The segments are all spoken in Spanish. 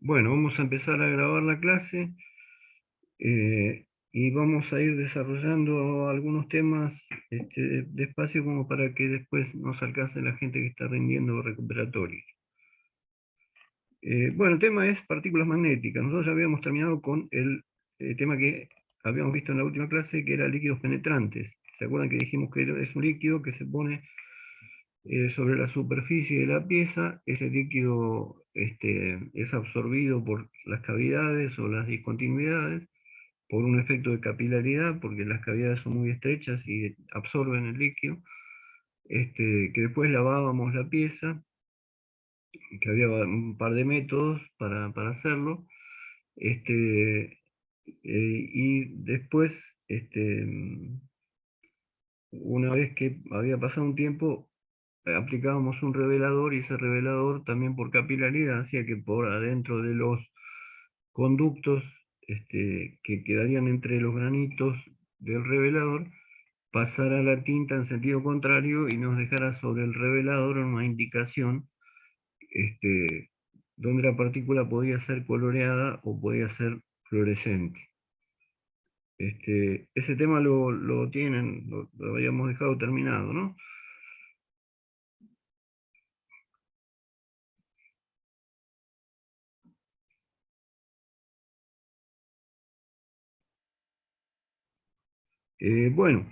Bueno, vamos a empezar a grabar la clase y vamos a ir desarrollando algunos temas despacio como para que después nos alcance la gente que está rindiendo recuperatorio. Bueno, el tema es partículas magnéticas. Nosotros ya habíamos terminado con el tema que habíamos visto en la última clase, que era líquidos penetrantes. ¿Se acuerdan que dijimos que es un líquido que se pone sobre la superficie de la pieza? Ese líquido es absorbido por las cavidades o las discontinuidades por un efecto de capilaridad, porque las cavidades son muy estrechas y absorben el líquido, que después lavábamos la pieza, que había un par de métodos para hacerlo, y después, una vez que había pasado un tiempo, aplicábamos un revelador, y ese revelador también por capilaridad hacía que por adentro de los conductos que quedarían entre los granitos del revelador pasara la tinta en sentido contrario y nos dejara sobre el revelador una indicación este, donde la partícula podía ser coloreada o podía ser fluorescente. Ese tema lo tienen, lo habíamos dejado terminado, ¿no? Bueno,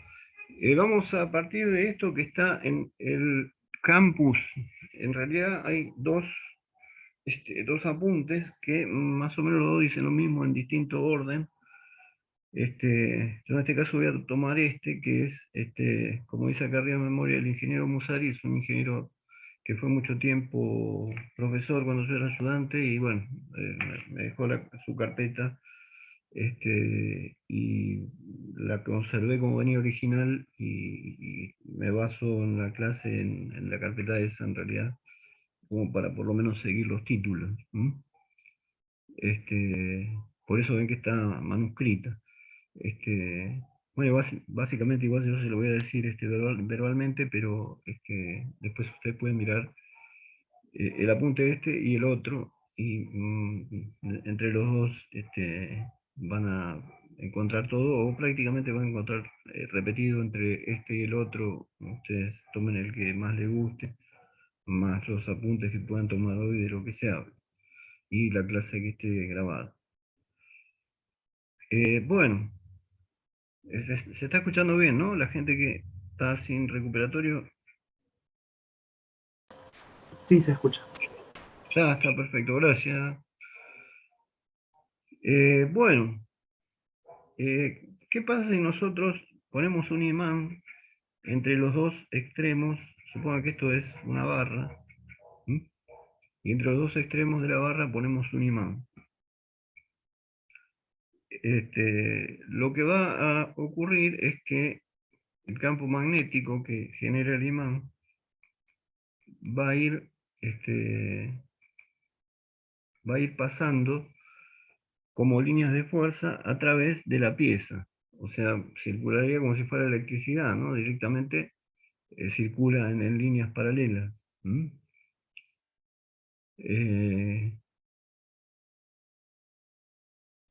vamos a partir de esto que está en el campus. En realidad hay dos apuntes que más o menos los dos dicen lo mismo en distinto orden. Yo en este caso voy a tomar que es, como dice acá arriba en memoria, el ingeniero Musari. Es un ingeniero que fue mucho tiempo profesor cuando yo era ayudante, y bueno, me dejó su carpeta, y la conservé como venía original, y me baso en la clase en la carpeta esa en realidad, como para por lo menos seguir los títulos. Por eso ven que está manuscrita. Bueno, básicamente igual yo se lo voy a decir verbalmente, pero después ustedes pueden mirar el apunte y el otro, y entre los dos van a encontrar todo, o prácticamente van a encontrar repetido entre este y el otro. Ustedes tomen el que más les guste, más los apuntes que puedan tomar hoy de lo que se hable, y la clase que esté grabada. Bueno, se está escuchando bien, ¿no? La gente que está sin recuperatorio. Sí, se escucha. Ya está perfecto, gracias. Bueno, ¿qué pasa si nosotros ponemos un imán entre los dos extremos? Suponga que esto es una barra, ¿sí? Y entre los dos extremos de la barra ponemos un imán. Lo que va a ocurrir es que el campo magnético que genera el imán va a ir, va a ir pasando como líneas de fuerza a través de la pieza. O sea, circularía como si fuera electricidad, ¿no? Directamente circula en líneas paralelas. Eh,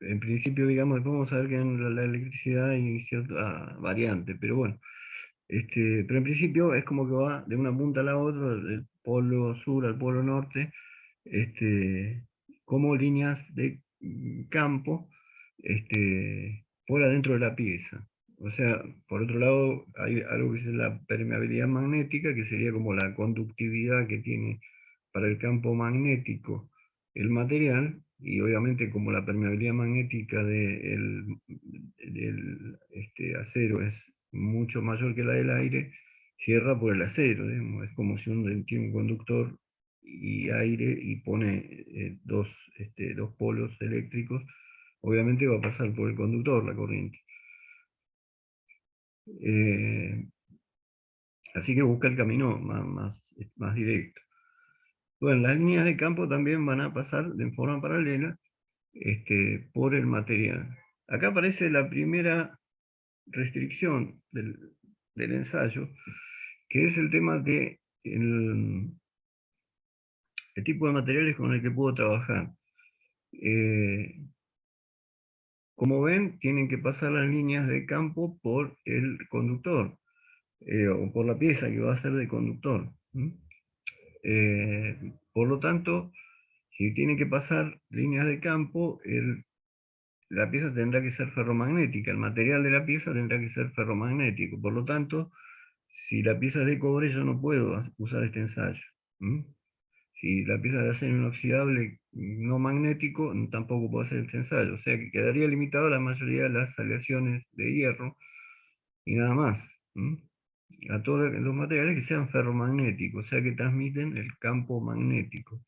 en principio, digamos, después vamos a ver que en la electricidad hay cierta variante, pero bueno. Pero en principio es como que va de una punta a la otra, del polo sur al polo norte, como líneas de campo, por adentro de la pieza. O sea, por otro lado, hay algo que es la permeabilidad magnética, que sería como la conductividad que tiene para el campo magnético el material, y obviamente como la permeabilidad magnética del acero es mucho mayor que la del aire, cierra por el acero, digamos. Es como si uno tiene un conductor y aire y pone dos polos eléctricos. Obviamente va a pasar por el conductor la corriente. Eh, Así que busca el camino más directo. Bueno, las líneas de campo también van a pasar de forma paralela por el material. Acá aparece la primera restricción del ensayo, que es el tema de el tipo de materiales con el que puedo trabajar. Como ven, tienen que pasar las líneas de campo por el conductor, o por la pieza que va a ser de conductor. Por lo tanto, si tienen que pasar líneas de campo, la pieza tendrá que ser ferromagnética, el material de la pieza tendrá que ser ferromagnético. Por lo tanto, si la pieza es de cobre, yo no puedo usar este ensayo. Si la pieza de acero inoxidable no magnético, tampoco puedo hacer este ensayo. O sea que quedaría limitado a la mayoría de las aleaciones de hierro y nada más. A todos los materiales que sean ferromagnéticos, o sea que transmiten el campo magnético.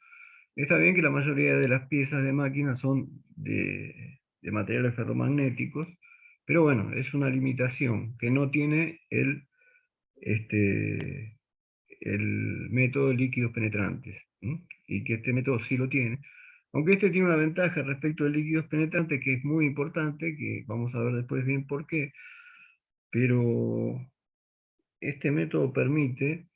Está bien que la mayoría de las piezas de máquina son de materiales ferromagnéticos, pero bueno, es una limitación que no tiene este, el método de líquidos penetrantes, y que este método sí lo tiene. Aunque este tiene una ventaja respecto de líquidos penetrantes que es muy importante, que vamos a ver después bien por qué, pero este método permite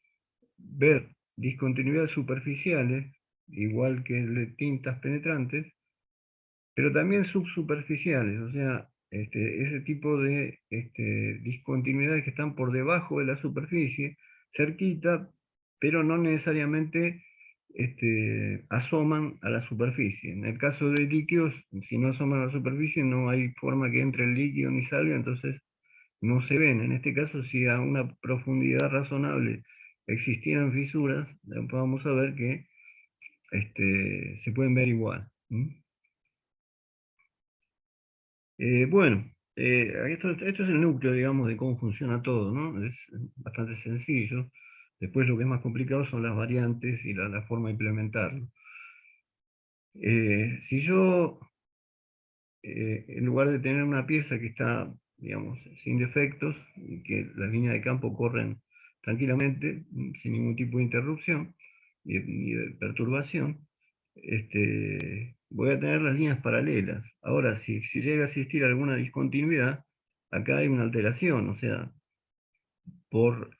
ver discontinuidades superficiales, igual que el de tintas penetrantes, pero también subsuperficiales, o sea, ese tipo de discontinuidades que están por debajo de la superficie, cerquita, pero no necesariamente asoman a la superficie. En el caso de líquidos, si no asoman a la superficie, no hay forma que entre el líquido ni salga, entonces no se ven. En este caso, si a una profundidad razonable existieran fisuras, vamos a ver que se pueden ver igual. Bueno, esto es el núcleo, digamos, de cómo funciona todo, ¿no? Es bastante sencillo. Después lo que es más complicado son las variantes y la forma de implementarlo. Si yo, en lugar de tener una pieza que está, digamos, sin defectos, y que las líneas de campo corren tranquilamente, sin ningún tipo de interrupción ni de perturbación, voy a tener las líneas paralelas. Ahora, si llega a existir alguna discontinuidad, acá hay una alteración, o sea, por,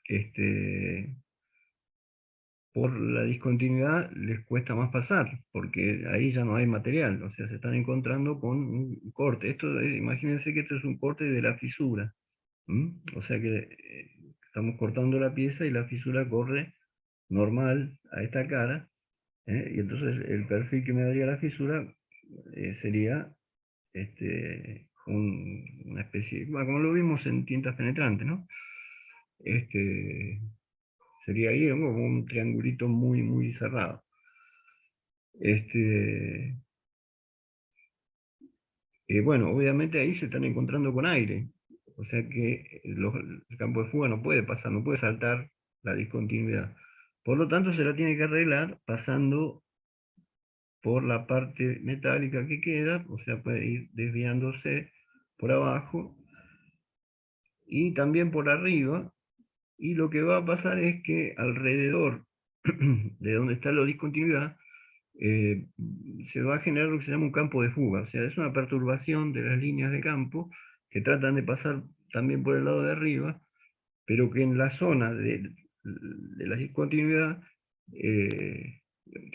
por la discontinuidad les cuesta más pasar, porque ahí ya no hay material, o sea, se están encontrando con un corte. Imagínense que esto es un corte de la fisura, o sea que estamos cortando la pieza y la fisura corre normal a esta cara, y entonces el perfil que me daría la fisura sería una especie, bueno, como lo vimos en tintas penetrantes, ¿no? Este, sería ahí como un triangulito muy, muy cerrado. Este, bueno, obviamente ahí se están encontrando con aire, o sea que el campo de fuga no puede pasar, no puede saltar la discontinuidad. Por lo tanto, se la tiene que arreglar pasando por la parte metálica que queda, o sea, puede ir desviándose por abajo y también por arriba, y lo que va a pasar es que alrededor de donde está la discontinuidad eh, se va a generar lo que se llama un campo de fuga, o sea, es una perturbación de las líneas de campo que tratan de pasar también por el lado de arriba, pero que en la zona de la discontinuidad tiene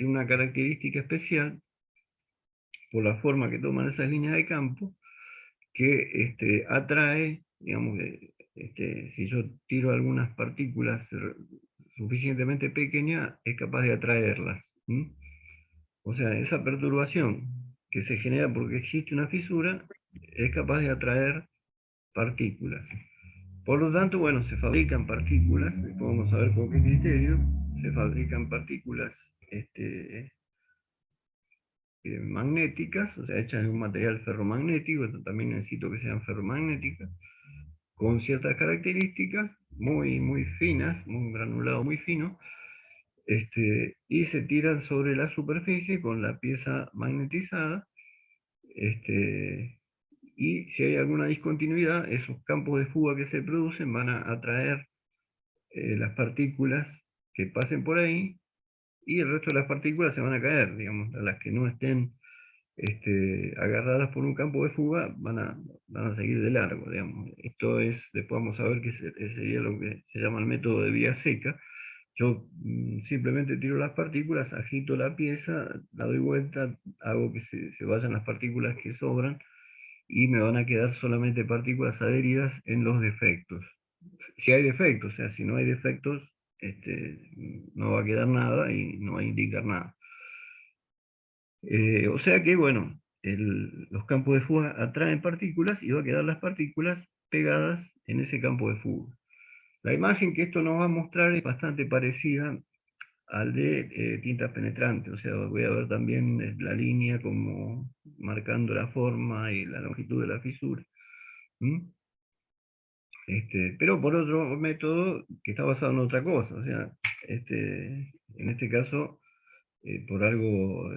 una característica especial por la forma que toman esas líneas de campo, que atrae, digamos, si yo tiro algunas partículas suficientemente pequeñas, es capaz de atraerlas. O sea, esa perturbación que se genera porque existe una fisura es capaz de atraer partículas. Por lo tanto, bueno, se fabrican partículas, después vamos a ver con qué criterio, se fabrican partículas magnéticas, o sea, hechas de un material ferromagnético, esto también necesito que sean ferromagnéticas, con ciertas características muy, muy finas, un granulado muy fino, y se tiran sobre la superficie con la pieza magnetizada, y si hay alguna discontinuidad, esos campos de fuga que se producen van a atraer las partículas que pasen por ahí, y el resto de las partículas se van a caer, digamos, a las que no estén agarradas por un campo de fuga van a seguir de largo, digamos. Esto es, después vamos a ver que sería lo que se llama el método de vía seca, Yo simplemente tiro las partículas, agito la pieza, la doy vuelta, hago que se vayan las partículas que sobran y me van a quedar solamente partículas adheridas en los defectos. Si hay defectos, o sea, si no hay defectos, no va a quedar nada y no va a indicar nada. O sea que, bueno, los campos de fuga atraen partículas y va a quedar las partículas pegadas en ese campo de fuga. La imagen que esto nos va a mostrar es bastante parecida al de tintas penetrantes, o sea, voy a ver también la línea como marcando la forma y la longitud de la fisura. ¿Mm? Pero por otro método que está basado en otra cosa, o sea, en este caso por algo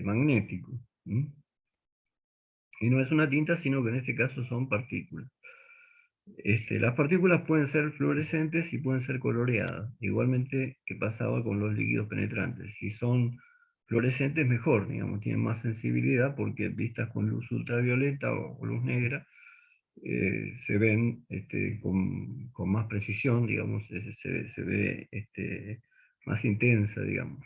magnético. ¿Mm? Y no es una tinta, sino que en este caso son partículas. Las partículas pueden ser fluorescentes y pueden ser coloreadas, igualmente que pasaba con los líquidos penetrantes. Si son fluorescentes, mejor, digamos, tienen más sensibilidad porque vistas con luz ultravioleta o luz negra, se ven con más precisión, digamos, se ve más intensa, digamos.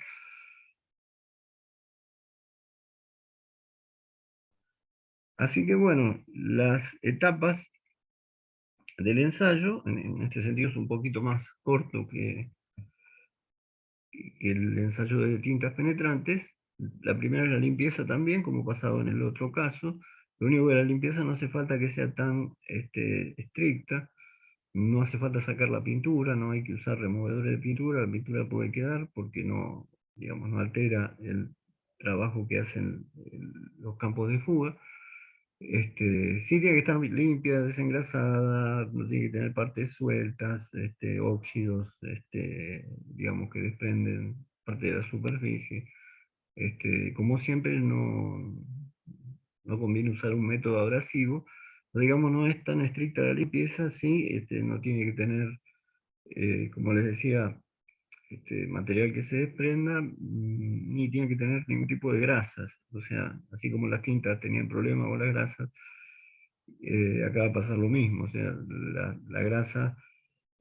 Así que bueno, las etapas del ensayo, en este sentido es un poquito más corto que el ensayo de tintas penetrantes. La primera es la limpieza también, como pasaba en el otro caso. Lo único que la limpieza no hace falta que sea tan estricta, no hace falta sacar la pintura, no hay que usar removedores de pintura, la pintura puede quedar porque no, digamos, no altera el trabajo que hacen los campos de fuga. Sí tiene que estar limpia, desengrasada, no tiene que tener partes sueltas, óxidos, digamos que desprenden parte de la superficie. Como siempre, no conviene usar un método abrasivo. Digamos, no es tan estricta la limpieza, sí, no tiene que tener, como les decía, material que se desprenda, ni tiene que tener ningún tipo de grasas. O sea, así como las tintas tenían problemas con las grasas, acá va a pasar lo mismo, o sea, la grasa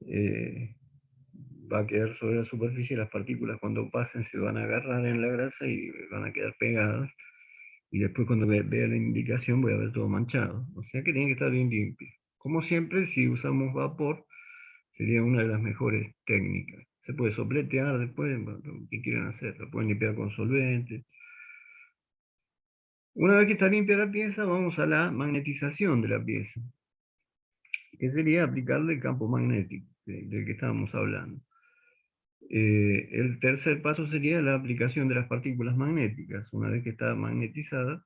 eh, va a quedar sobre la superficie, las partículas cuando pasen se van a agarrar en la grasa y van a quedar pegadas, y después cuando vea la indicación voy a ver todo manchado, o sea que tiene que estar bien limpio. Como siempre, si usamos vapor, sería una de las mejores técnicas. Se puede sopletear después, bueno, lo que quieran hacer, lo pueden limpiar con solvente. Una vez que está limpia la pieza, vamos a la magnetización de la pieza, que sería aplicarle el campo magnético del que estábamos hablando. El tercer paso sería la aplicación de las partículas magnéticas. Una vez que está magnetizada,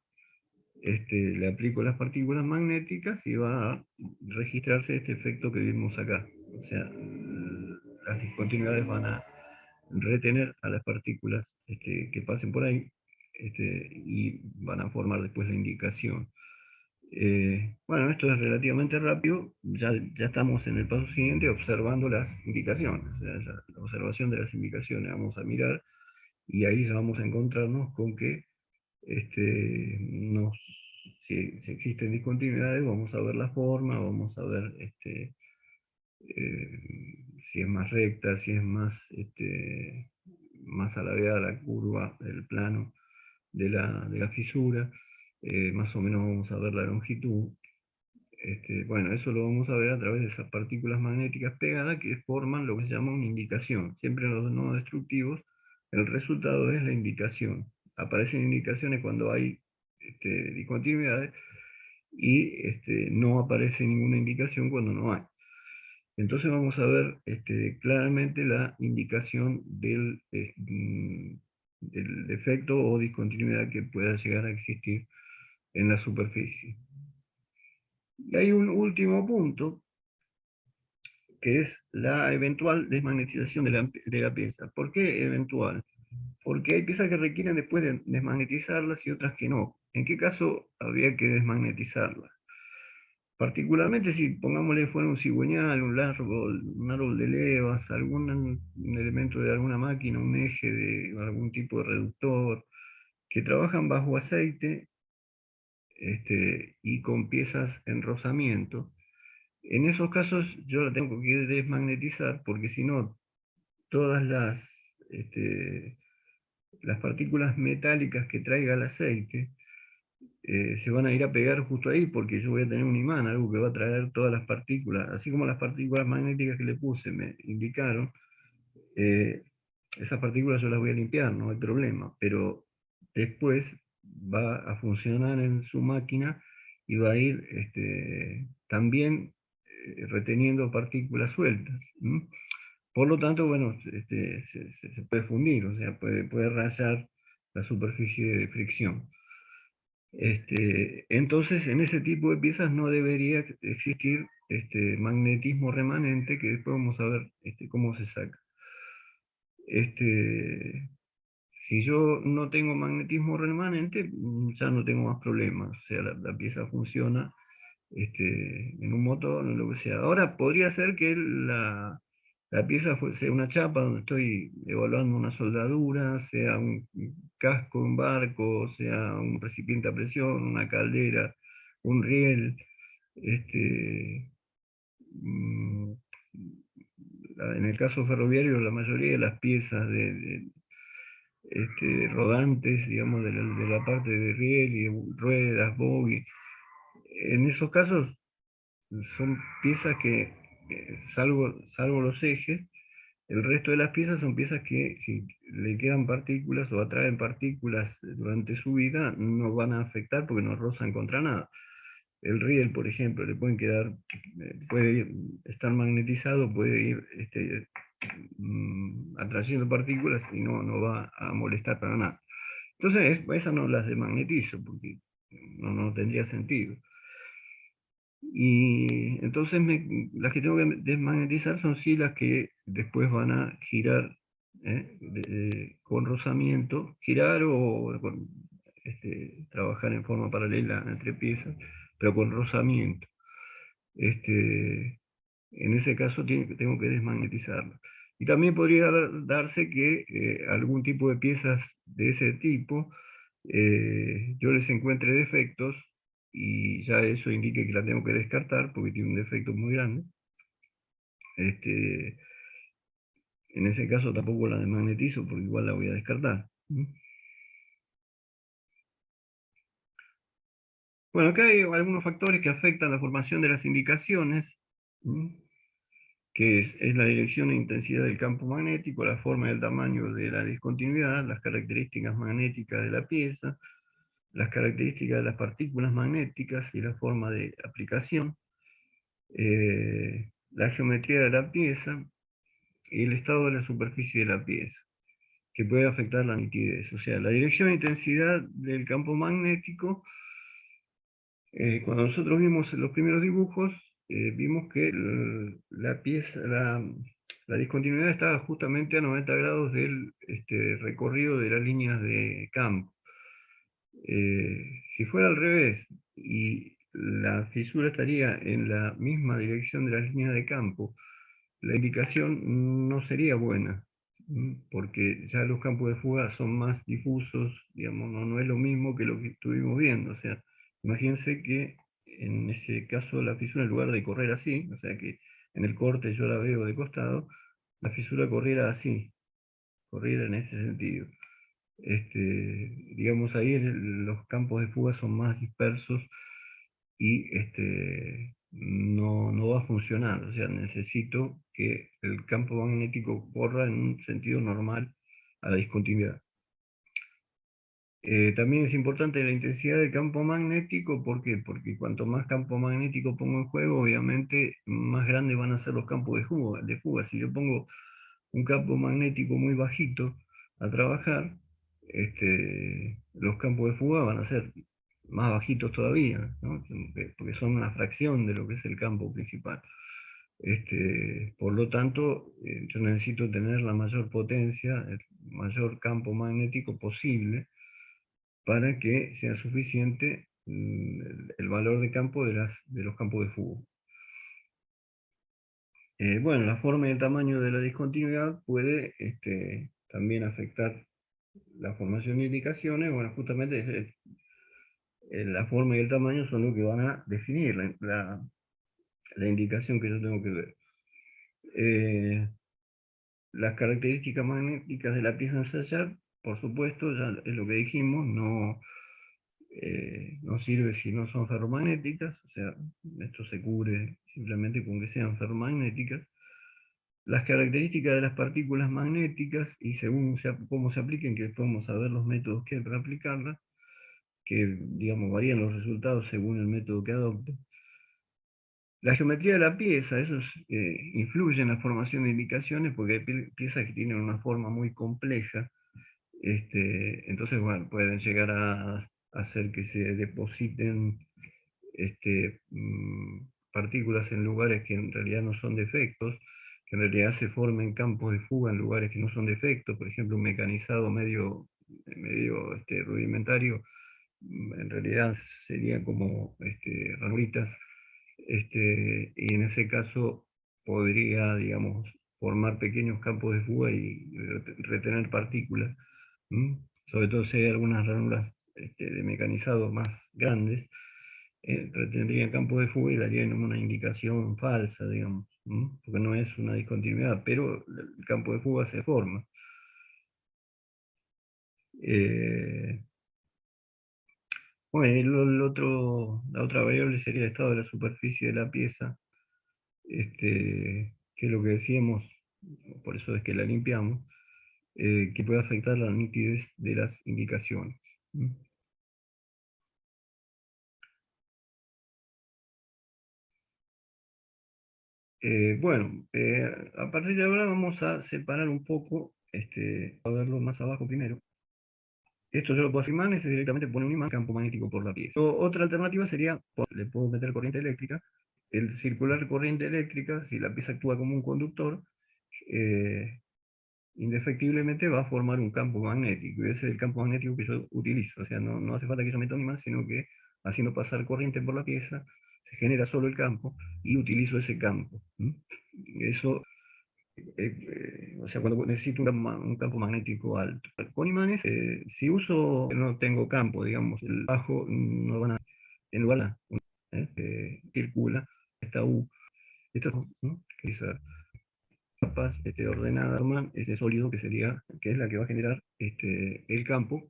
le aplico las partículas magnéticas y va a registrarse este efecto que vimos acá. O sea, las discontinuidades van a retener a las partículas que pasen por ahí, y van a formar después la indicación. Bueno, esto es relativamente rápido, ya estamos en el paso siguiente observando las indicaciones, o sea, la observación de las indicaciones, vamos a mirar y ahí ya vamos a encontrarnos con que si existen discontinuidades, vamos a ver la forma, vamos a ver si es más recta, si es más alargada la curva, el plano de la fisura, más o menos vamos a ver la longitud. Bueno, eso lo vamos a ver a través de esas partículas magnéticas pegadas que forman lo que se llama una indicación. Siempre en los no destructivos, el resultado es la indicación. Aparecen indicaciones cuando hay discontinuidades y no aparece ninguna indicación cuando no hay. Entonces vamos a ver claramente la indicación del defecto o discontinuidad que pueda llegar a existir en la superficie. Y hay un último punto, que es la eventual desmagnetización de la pieza. ¿Por qué eventual? Porque hay piezas que requieren después de desmagnetizarlas y otras que no. ¿En qué caso habría que desmagnetizarlas? Particularmente si, pongámosle, fuera un cigüeñal, un árbol de levas, algún elemento de alguna máquina, un eje de algún tipo de reductor, que trabajan bajo aceite y con piezas en rozamiento. En esos casos yo la tengo que desmagnetizar porque si no todas las partículas metálicas que traiga el aceite se van a ir a pegar justo ahí porque yo voy a tener un imán, algo que va a traer todas las partículas, así como las partículas magnéticas que le puse me indicaron. eh, Esas partículas yo las voy a limpiar, no hay problema, pero después va a funcionar en su máquina y va a ir también reteniendo partículas sueltas. ¿M? Por lo tanto, bueno, se puede fundir, o sea, puede rayar la superficie de fricción. Entonces, en ese tipo de piezas no debería existir magnetismo remanente, que después vamos a ver cómo se saca. Si yo no tengo magnetismo remanente, ya no tengo más problemas, o sea, la pieza funciona en un motor, en lo que sea. Ahora, podría ser que la pieza sea una chapa donde estoy evaluando una soldadura, sea un casco, un barco, sea un recipiente a presión, una caldera, un riel. Este, mm, en el caso ferroviario, la mayoría de las piezas rodantes, digamos, de la parte de riel y de ruedas, bogie, en esos casos son piezas que, salvo los ejes, el resto de las piezas son piezas que si le quedan partículas o atraen partículas durante su vida, no van a afectar porque no rozan contra nada. El riel, por ejemplo, le pueden quedar, estar magnetizado, puede ir atrayendo partículas y no va a molestar para nada. Entonces, esas no las desmagnetizo porque no tendría sentido. Y entonces las que tengo que desmagnetizar son sí las que después van a girar con rozamiento, girar o trabajar en forma paralela entre piezas, pero con rozamiento. En ese caso tengo que desmagnetizarla. Y también podría darse que algún tipo de piezas de ese tipo yo les encuentre defectos y ya eso indique que la tengo que descartar porque tiene un defecto muy grande. Este, en ese caso tampoco la desmagnetizo porque igual la voy a descartar. Bueno, acá hay algunos factores que afectan la formación de las indicaciones, que es la dirección e intensidad del campo magnético, la forma y el tamaño de la discontinuidad, las características magnéticas de la pieza, las características de las partículas magnéticas y la forma de aplicación, la geometría de la pieza y el estado de la superficie de la pieza, que puede afectar la nitidez. O sea, la dirección e intensidad del campo magnético, cuando nosotros vimos los primeros dibujos, vimos que la discontinuidad estaba justamente a 90 grados del recorrido de las líneas de campo. Si fuera al revés y la fisura estaría en la misma dirección de las líneas de campo, la indicación no sería buena, porque ya los campos de fuga son más difusos, digamos, no es lo mismo que lo que estuvimos viendo. O sea, imagínense que en ese caso la fisura, en lugar de correr así, o sea que en el corte yo la veo de costado, la fisura corriera así, corriera en ese sentido. Digamos, ahí los campos de fuga son más dispersos y no va a funcionar. O sea, necesito que el campo magnético corra en un sentido normal a la discontinuidad. También es importante la intensidad del campo magnético. ¿Por qué? Porque cuanto más campo magnético pongo en juego, obviamente más grandes van a ser los campos de fuga. Si yo pongo un campo magnético muy bajito a trabajar, los campos de fuga van a ser más bajitos todavía, ¿no? Porque son una fracción de lo que es el campo principal. Por lo tanto, yo necesito tener la mayor potencia, el mayor campo magnético posible para que sea suficiente el valor de campo de los campos de fuga. Bueno, la forma y el tamaño de la discontinuidad puede también afectar la formación de indicaciones. Bueno, justamente la forma y el tamaño son lo que van a definir la indicación que yo tengo que ver. las características magnéticas de la pieza a ensayar, por supuesto, ya es lo que dijimos, no sirve si no son ferromagnéticas, o sea, esto se cubre simplemente con que sean ferromagnéticas. Las características de las partículas magnéticas y según cómo se apliquen, que podemos saber los métodos que hay para aplicarlas, que digamos varían los resultados según el método que adopte. La geometría de la pieza, eso influye en la formación de indicaciones porque hay piezas que tienen una forma muy compleja, entonces bueno, pueden llegar a hacer que se depositen partículas en lugares que en realidad no son defectos, que en realidad se formen campos de fuga en lugares que no son defectos, por ejemplo un mecanizado medio rudimentario, en realidad serían como ranuritas, y en ese caso podría, digamos, formar pequeños campos de fuga y retener partículas, ¿m? Sobre todo si hay algunas ranuras de mecanizado más grandes, retendrían campo de fuga y darían una indicación falsa, digamos, porque no es una discontinuidad, pero el campo de fuga se forma. Eh, bueno, la otra variable sería el estado de la superficie de la pieza, que es lo que decíamos, por eso es que la limpiamos, que puede afectar la nitidez de las indicaciones. Bueno, a partir de ahora vamos a separar un poco, a verlo más abajo primero. Esto yo lo puedo hacer imán, es directamente poner un imán campo magnético por la pieza. Otra alternativa sería, le puedo meter corriente eléctrica, el circular corriente eléctrica, si la pieza actúa como un conductor, eh, indefectiblemente va a formar un campo magnético, y ese es el campo magnético que yo utilizo, o sea, no hace falta que yo meta un imán, sino que haciendo pasar corriente por la pieza, se genera solo el campo, y utilizo ese campo. Eso o sea, cuando necesito un campo magnético alto. Con imanes, si uso, no tengo campo, digamos, el bajo no van a, en lugar de circula, esta U, esta ¿no? Que es capaz ordenada, ese sólido que es la que va a generar el campo,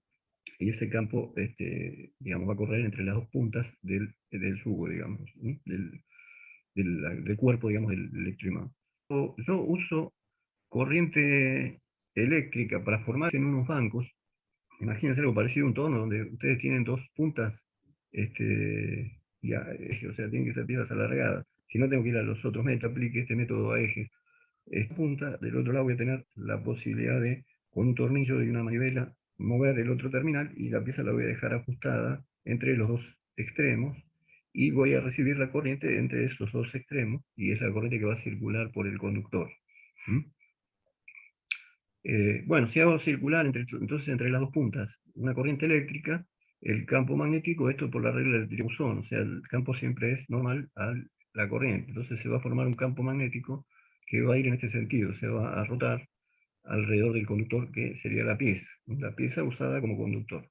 y ese campo, digamos, va a correr entre las dos puntas del tubo, digamos, ¿no? del cuerpo, digamos, del electroimán. Yo uso corriente eléctrica para formarse en unos bancos. Imagínense algo parecido a un tono donde ustedes tienen dos puntas, o sea, tienen que ser piezas alargadas. Si no, tengo que ir a los otros métodos, aplique este método a ejes. Esta punta, del otro lado voy a tener la posibilidad de, con un tornillo y una manivela, mover el otro terminal y la pieza la voy a dejar ajustada entre los dos extremos y voy a recibir la corriente entre esos dos extremos y es la corriente que va a circular por el conductor. ¿Mm? Bueno, si hago circular entonces entre las dos puntas una corriente eléctrica, el campo magnético, esto por la regla del tirabuzón, o sea, el campo siempre es normal a la corriente, entonces se va a formar un campo magnético que va a ir en este sentido, se va a rotar alrededor del conductor que sería la pieza usada como conductor.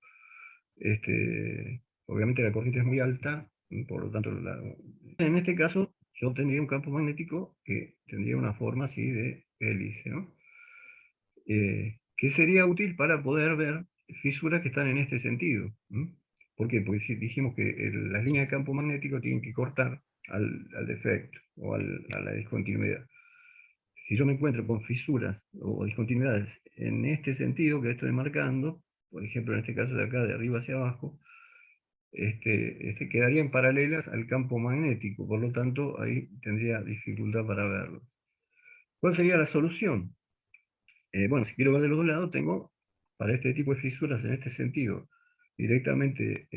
Obviamente la corriente es muy alta, por lo tanto, en este caso yo tendría un campo magnético que tendría una forma así de hélice, ¿no? Que sería útil para poder ver fisuras que están en este sentido. ¿Por qué? Porque si dijimos que las líneas de campo magnético tienen que cortar al defecto o a la discontinuidad. Si yo me encuentro con fisuras o discontinuidades en este sentido que estoy marcando, por ejemplo en este caso de acá de arriba hacia abajo, quedarían paralelas al campo magnético, por lo tanto ahí tendría dificultad para verlo. ¿Cuál sería la solución? Bueno, si quiero ver de los dos lados, tengo para este tipo de fisuras en este sentido, directamente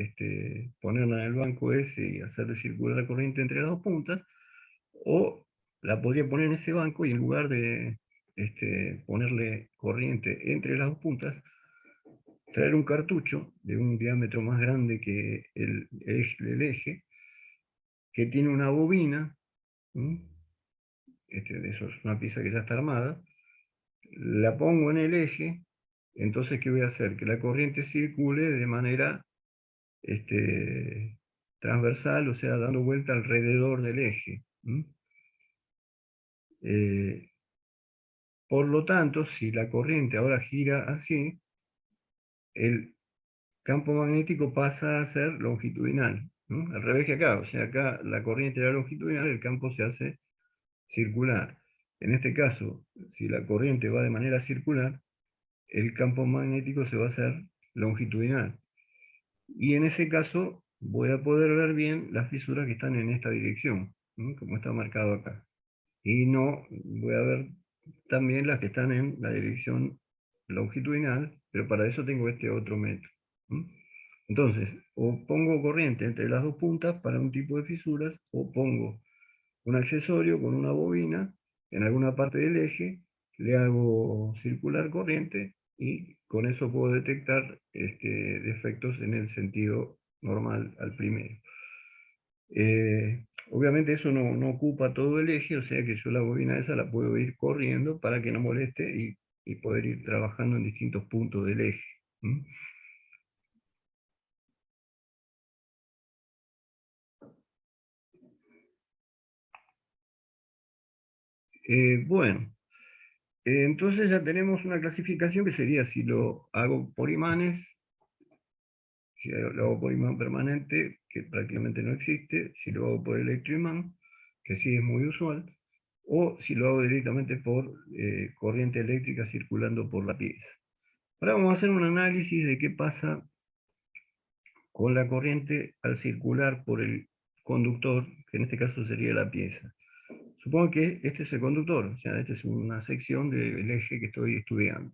ponerla en el banco ese y hacerle circular la corriente entre las dos puntas, o la podría poner en ese banco y en lugar de ponerle corriente entre las dos puntas, traer un cartucho de un diámetro más grande que el eje, que tiene una bobina, eso es una pieza que ya está armada, la pongo en el eje. Entonces, ¿qué voy a hacer? Que la corriente circule de manera transversal, o sea, dando vuelta alrededor del eje. Eh, Por lo tanto, si la corriente ahora gira así, el campo magnético pasa a ser longitudinal, ¿no? Al revés que acá, o sea, acá la corriente era longitudinal, el campo se hace circular. En este caso, si la corriente va de manera circular, el campo magnético se va a hacer longitudinal. Y en ese caso voy a poder ver bien las fisuras que están en esta dirección, ¿no? Como está marcado acá. Y no voy a ver también las que están en la dirección longitudinal, pero para eso tengo este otro método. Entonces, o pongo corriente entre las dos puntas para un tipo de fisuras, o pongo un accesorio con una bobina en alguna parte del eje, le hago circular corriente y con eso puedo detectar defectos en el sentido normal al primero. Obviamente eso no ocupa todo el eje, o sea que yo la bobina esa la puedo ir corriendo para que no moleste y poder ir trabajando en distintos puntos del eje. Bueno, entonces ya tenemos una clasificación que sería si lo hago por imanes, si lo hago por imán permanente, que prácticamente no existe, si lo hago por electroimán, que sí es muy usual, o si lo hago directamente por corriente eléctrica circulando por la pieza. Ahora vamos a hacer un análisis de qué pasa con la corriente al circular por el conductor, que en este caso sería la pieza. Supongo que este es el conductor, o sea, esta es una sección del eje que estoy estudiando.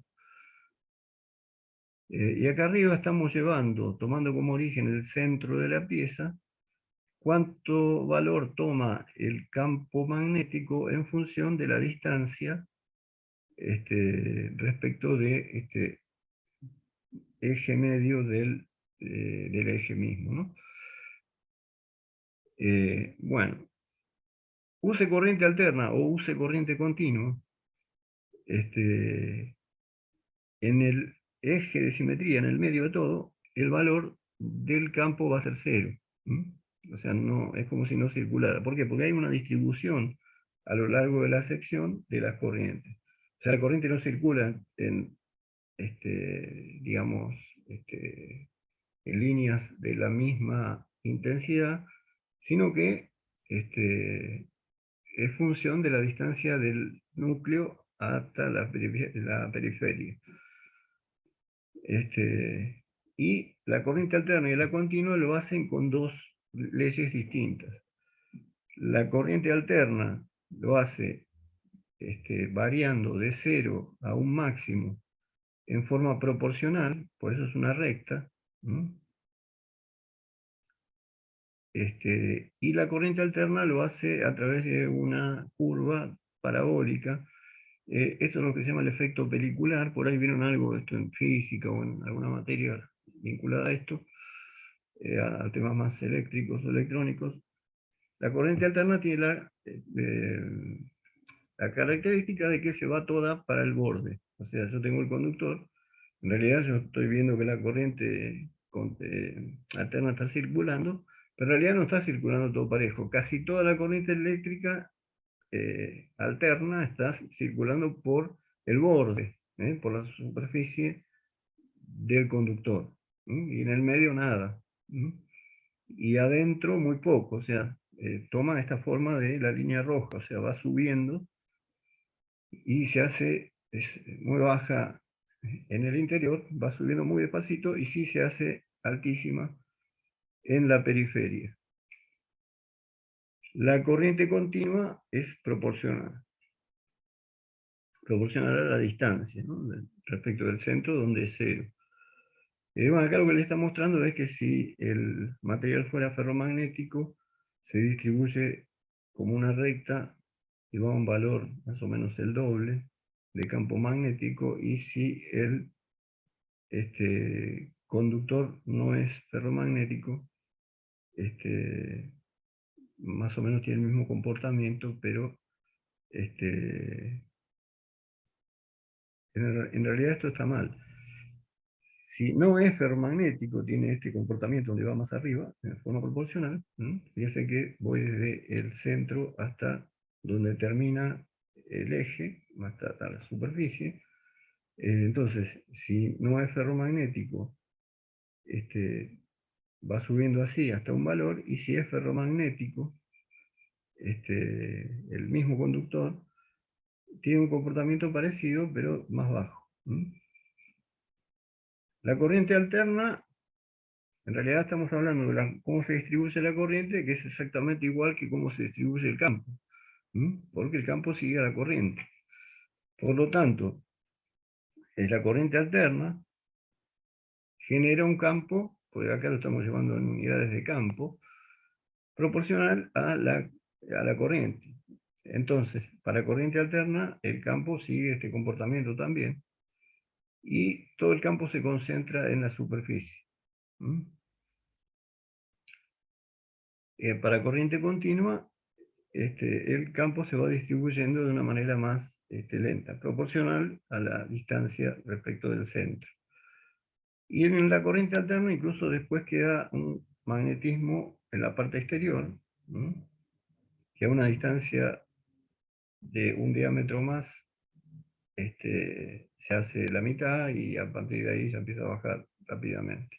Y acá arriba estamos tomando como origen el centro de la pieza, cuánto valor toma el campo magnético en función de la distancia respecto de este eje medio del eje mismo, ¿no? Bueno, use corriente alterna o use corriente continua, en el eje de simetría, en el medio de todo, el valor del campo va a ser cero. O sea, no, es como si no circulara. ¿Por qué? Porque hay una distribución a lo largo de la sección de las corrientes. O sea, la corriente no circula en, digamos, en líneas de la misma intensidad, sino que es función de la distancia del núcleo hasta la periferia. Y la corriente alterna y la continua lo hacen con dos leyes distintas. La corriente alterna lo hace variando de 0 a un máximo en forma proporcional, por eso es una recta, y la corriente alterna lo hace a través de una curva parabólica. Esto es lo que se llama el efecto pelicular, por ahí vieron algo de esto en física o en alguna materia vinculada a esto, a temas más eléctricos o electrónicos. La corriente alterna tiene la característica de que se va toda para el borde. O sea, yo tengo el conductor, en realidad yo estoy viendo que la corriente alterna está circulando, pero en realidad no está circulando todo parejo. Casi toda la corriente eléctrica alterna está circulando por el borde, por la superficie del conductor. Y en el medio nada. Y adentro muy poco, o sea, toma esta forma de la línea roja, o sea, va subiendo y se hace, es muy baja en el interior, va subiendo muy despacito y sí se hace altísima en la periferia. La corriente continua es proporcional a la distancia, ¿no? Respecto del centro, donde es cero. Bueno, acá lo que le está mostrando es que si el material fuera ferromagnético, se distribuye como una recta y va a un valor más o menos el doble de campo magnético, y si el conductor no es ferromagnético, más o menos tiene el mismo comportamiento, pero en realidad esto está mal. Si no es ferromagnético, tiene este comportamiento donde va más arriba, en forma proporcional. Fíjense que voy desde el centro hasta donde termina el eje, hasta la superficie. Entonces, si no es ferromagnético, va subiendo así hasta un valor, y si es ferromagnético, el mismo conductor tiene un comportamiento parecido, pero más bajo. La corriente alterna, en realidad estamos hablando de cómo se distribuye la corriente, que es exactamente igual que cómo se distribuye el campo, porque el campo sigue a la corriente. Por lo tanto, la corriente alterna genera un campo, porque acá lo estamos llevando en unidades de campo, proporcional a la corriente. Entonces, para corriente alterna, el campo sigue este comportamiento también, y todo el campo se concentra en la superficie. Para corriente continua, el campo se va distribuyendo de una manera más lenta, proporcional a la distancia respecto del centro. Y en la corriente alterna incluso después queda un magnetismo en la parte exterior, que a una distancia de un diámetro más se hace la mitad, y a partir de ahí ya empieza a bajar rápidamente.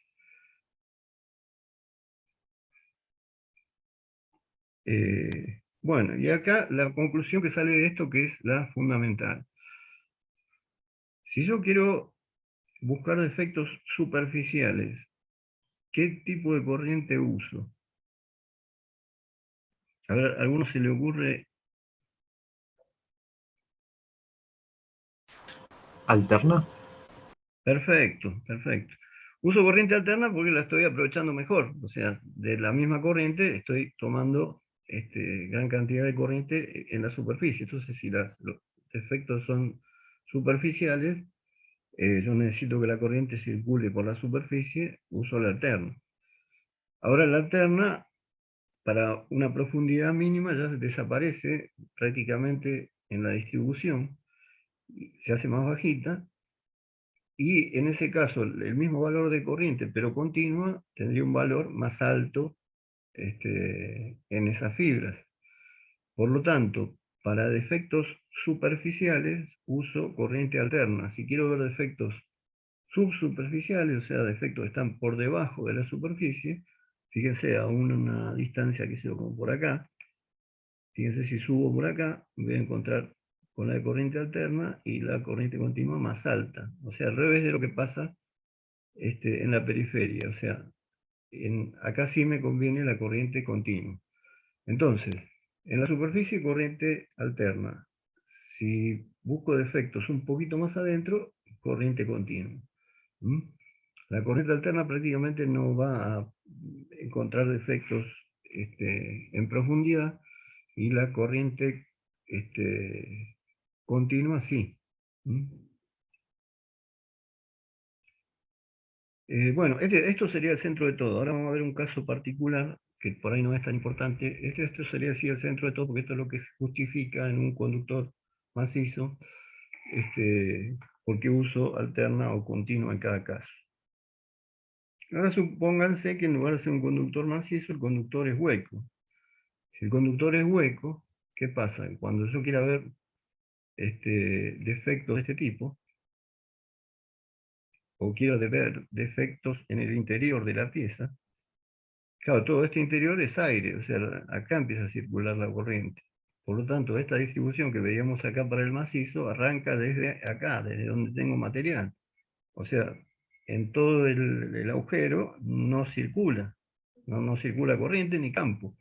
Bueno, y acá la conclusión que sale de esto, que es la fundamental. Si yo quiero buscar defectos superficiales, ¿qué tipo de corriente uso? A ver, ¿a alguno se le ocurre? ¿Alterna? Perfecto, perfecto. Uso corriente alterna porque la estoy aprovechando mejor. O sea, de la misma corriente estoy tomando gran cantidad de corriente en la superficie. Entonces, si los defectos son superficiales, yo necesito que la corriente circule por la superficie, uso la alterna. Ahora la alterna, para una profundidad mínima, ya desaparece prácticamente en la distribución, se hace más bajita, y en ese caso el mismo valor de corriente, pero continua, tendría un valor más alto en esas fibras. Por lo tanto, para defectos superficiales uso corriente alterna. Si quiero ver defectos subsuperficiales, o sea, defectos que están por debajo de la superficie, fíjense a una distancia que sea como por acá, fíjense, si subo por acá, voy a encontrar con la de corriente alterna y la corriente continua más alta. O sea, al revés de lo que pasa en la periferia. O sea, acá sí me conviene la corriente continua. Entonces, en la superficie, corriente alterna. Si busco defectos un poquito más adentro, corriente continua. La corriente alterna prácticamente no va a encontrar defectos en profundidad, y la corriente continua sí. Bueno, esto sería el centro de todo. Ahora vamos a ver un caso particular que por ahí no es tan importante. Esto sería así el centro de todo, porque esto es lo que se justifica en un conductor macizo, por qué uso alterna o continua en cada caso. Ahora supónganse que en lugar de ser un conductor macizo, el conductor es hueco. Si el conductor es hueco, ¿qué pasa? Cuando yo quiera ver defectos de este tipo, o quiero ver defectos en el interior de la pieza, claro, todo este interior es aire, o sea, acá empieza a circular la corriente. Por lo tanto, esta distribución que veíamos acá para el macizo arranca desde acá, desde donde tengo material. O sea, en todo el agujero no circula, no circula corriente ni campo.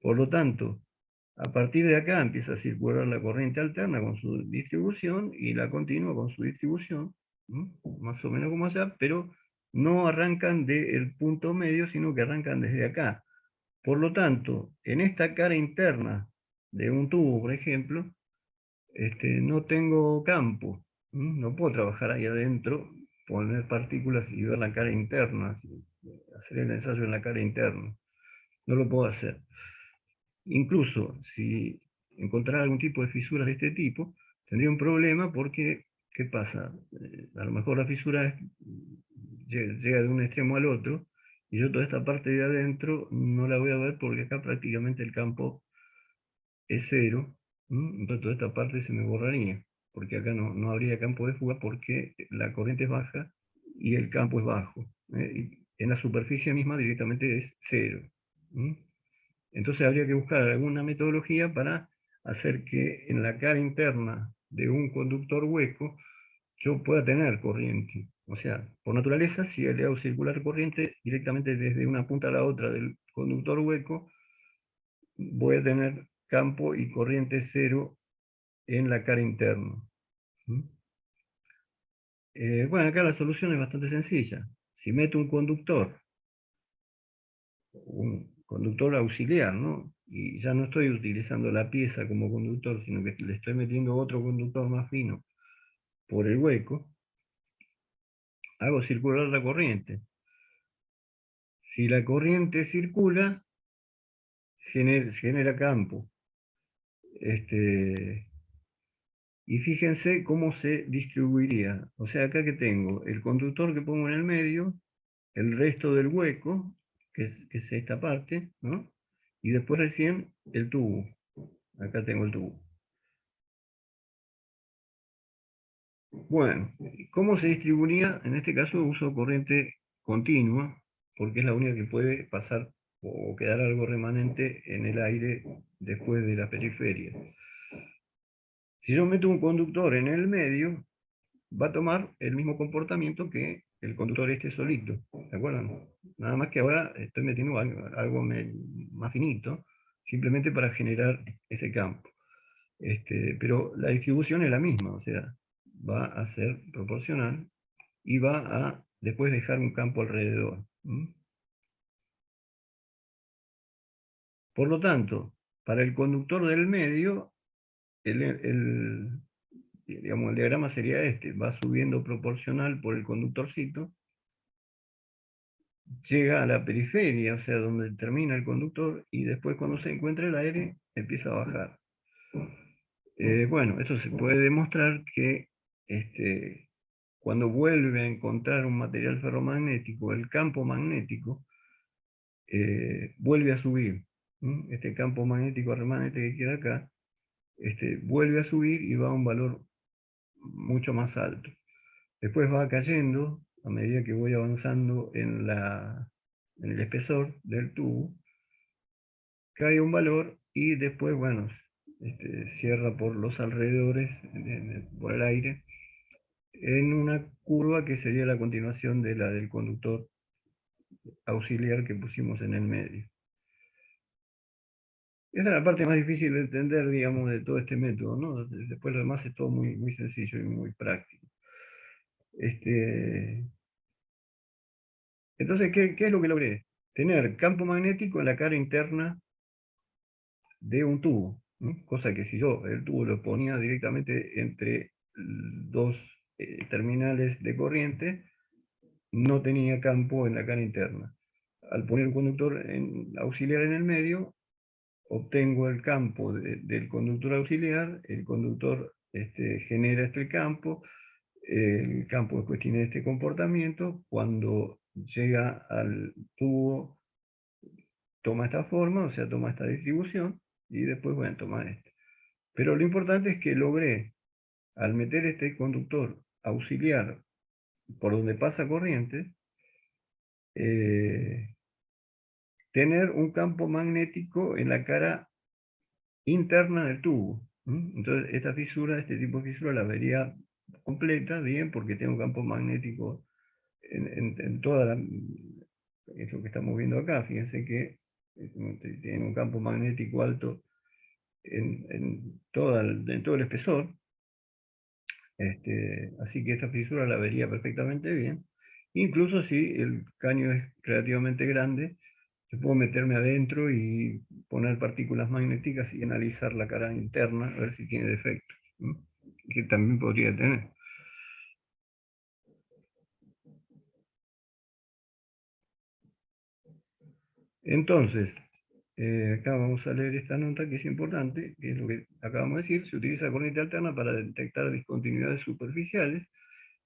Por lo tanto, a partir de acá empieza a circular la corriente alterna con su distribución, y la continua con su distribución, más o menos como allá, pero no arrancan del punto medio, sino que arrancan desde acá. Por lo tanto, en esta cara interna de un tubo, por ejemplo, no tengo campo. No puedo trabajar ahí adentro, poner partículas y ver la cara interna, hacer el ensayo en la cara interna. No lo puedo hacer. Incluso si encontrara algún tipo de fisuras de este tipo, tendría un problema porque, ¿qué pasa? A lo mejor la fisura llega de un extremo al otro, y yo toda esta parte de adentro no la voy a ver porque acá prácticamente el campo es cero, Entonces toda esta parte se me borraría, porque acá no habría campo de fuga porque la corriente es baja y el campo es bajo. Y en la superficie misma directamente es cero. ¿Mm? Entonces habría que buscar alguna metodología para hacer que en la cara interna de un conductor hueco yo pueda tener corriente. O sea, por naturaleza, si le hago circular corriente directamente desde una punta a la otra del conductor hueco, voy a tener campo y corriente cero en la cara interna. ¿Mm? Bueno, acá la solución es bastante sencilla. Si meto un conductor auxiliar, ¿no? Y ya no estoy utilizando la pieza como conductor, sino que le estoy metiendo otro conductor más fino por el hueco, hago circular la corriente. Si la corriente circula, genera campo. Y fíjense cómo se distribuiría. O sea, acá que tengo el conductor que pongo en el medio, el resto del hueco, que es esta parte, ¿no? Y después recién el tubo. Acá tengo el tubo. Bueno, ¿cómo se distribuiría? En este caso uso corriente continua, porque es la única que puede pasar o quedar algo remanente en el aire después de la periferia. Si yo meto un conductor en el medio, va a tomar el mismo comportamiento que el conductor este solito, ¿de acuerdo? Nada más que ahora estoy metiendo algo más finito, simplemente para generar ese campo. Pero la distribución es la misma, o sea, va a ser proporcional y va a después dejar un campo alrededor. Por lo tanto, para el conductor del medio, digamos, el diagrama sería este, va subiendo proporcional por el conductorcito, llega a la periferia, o sea, donde termina el conductor, y después cuando se encuentra el aire, empieza a bajar. Bueno, eso se puede demostrar que cuando vuelve a encontrar un material ferromagnético, el campo magnético vuelve a subir. Este campo magnético remanente que queda acá, vuelve a subir y va a un valor mucho más alto. Después va cayendo a medida que voy avanzando en el espesor del tubo, cae un valor y después, bueno, cierra por los alrededores, por el aire, en una curva que sería la continuación de la del conductor auxiliar que pusimos en el medio. Esa es la parte más difícil de entender, digamos, de todo este método, ¿no? Después lo demás es todo muy, muy sencillo y muy práctico. Entonces, ¿qué es lo que logré? Tener campo magnético en la cara interna de un tubo, ¿no? Cosa que si yo el tubo lo ponía directamente entre dos terminales de corriente, no tenía campo en la cara interna. Al poner un conductor auxiliar en el medio, obtengo el campo del conductor auxiliar, el conductor genera este campo, el campo después tiene este comportamiento, cuando llega al tubo toma esta forma, o sea, toma esta distribución, y después, bueno, toma este. Pero lo importante es que logré, al meter este conductor auxiliar por donde pasa corriente, eh, tener un campo magnético en la cara interna del tubo. Entonces, esta fisura, este tipo de fisura, la vería completa, bien, porque tengo un campo magnético en toda la... Es lo que estamos viendo acá, fíjense que tiene un campo magnético alto en todo el espesor, así que esta fisura la vería perfectamente bien. Incluso si el caño es relativamente grande, yo puedo meterme adentro y poner partículas magnéticas y analizar la cara interna, a ver si tiene defectos, que también podría tener. Entonces, acá vamos a leer esta nota que es importante, que es lo que acabamos de decir: se utiliza corriente alterna para detectar discontinuidades superficiales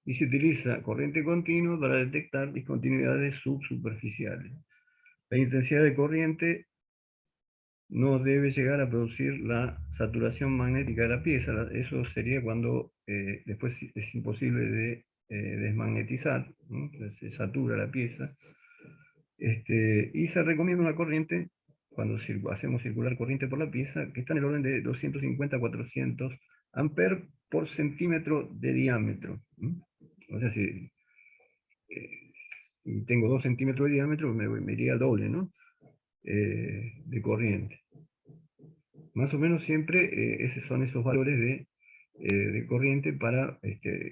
y se utiliza corriente continua para detectar discontinuidades subsuperficiales. La intensidad de corriente no debe llegar a producir la saturación magnética de la pieza. Eso sería cuando después es imposible de desmagnetizar, ¿no? Se satura la pieza. Y se recomienda una corriente, cuando hacemos circular corriente por la pieza, que está en el orden de 250 a 400 amperes por centímetro de diámetro. O sea, si tengo 2 centímetros de diámetro, me iría al doble, ¿no? De corriente. Más o menos siempre esos son esos valores de corriente para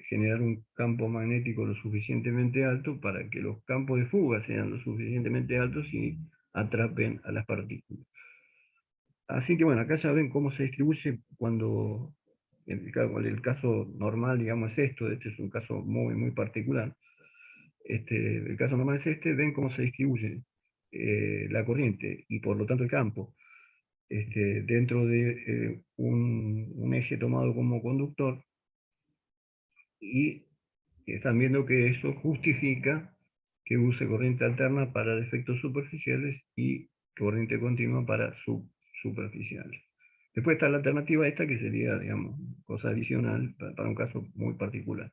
generar un campo magnético lo suficientemente alto para que los campos de fuga sean lo suficientemente altos y atrapen a las partículas. Así que bueno, acá ya ven cómo se distribuye cuando el caso normal, digamos, es esto. Este es un caso muy, muy particular. El caso normal es ven cómo se distribuye la corriente y por lo tanto el campo dentro de un eje tomado como conductor, y están viendo que eso justifica que use corriente alterna para defectos superficiales y corriente continua para subsuperficiales. Después está la alternativa esta, que sería, digamos, cosa adicional para un caso muy particular.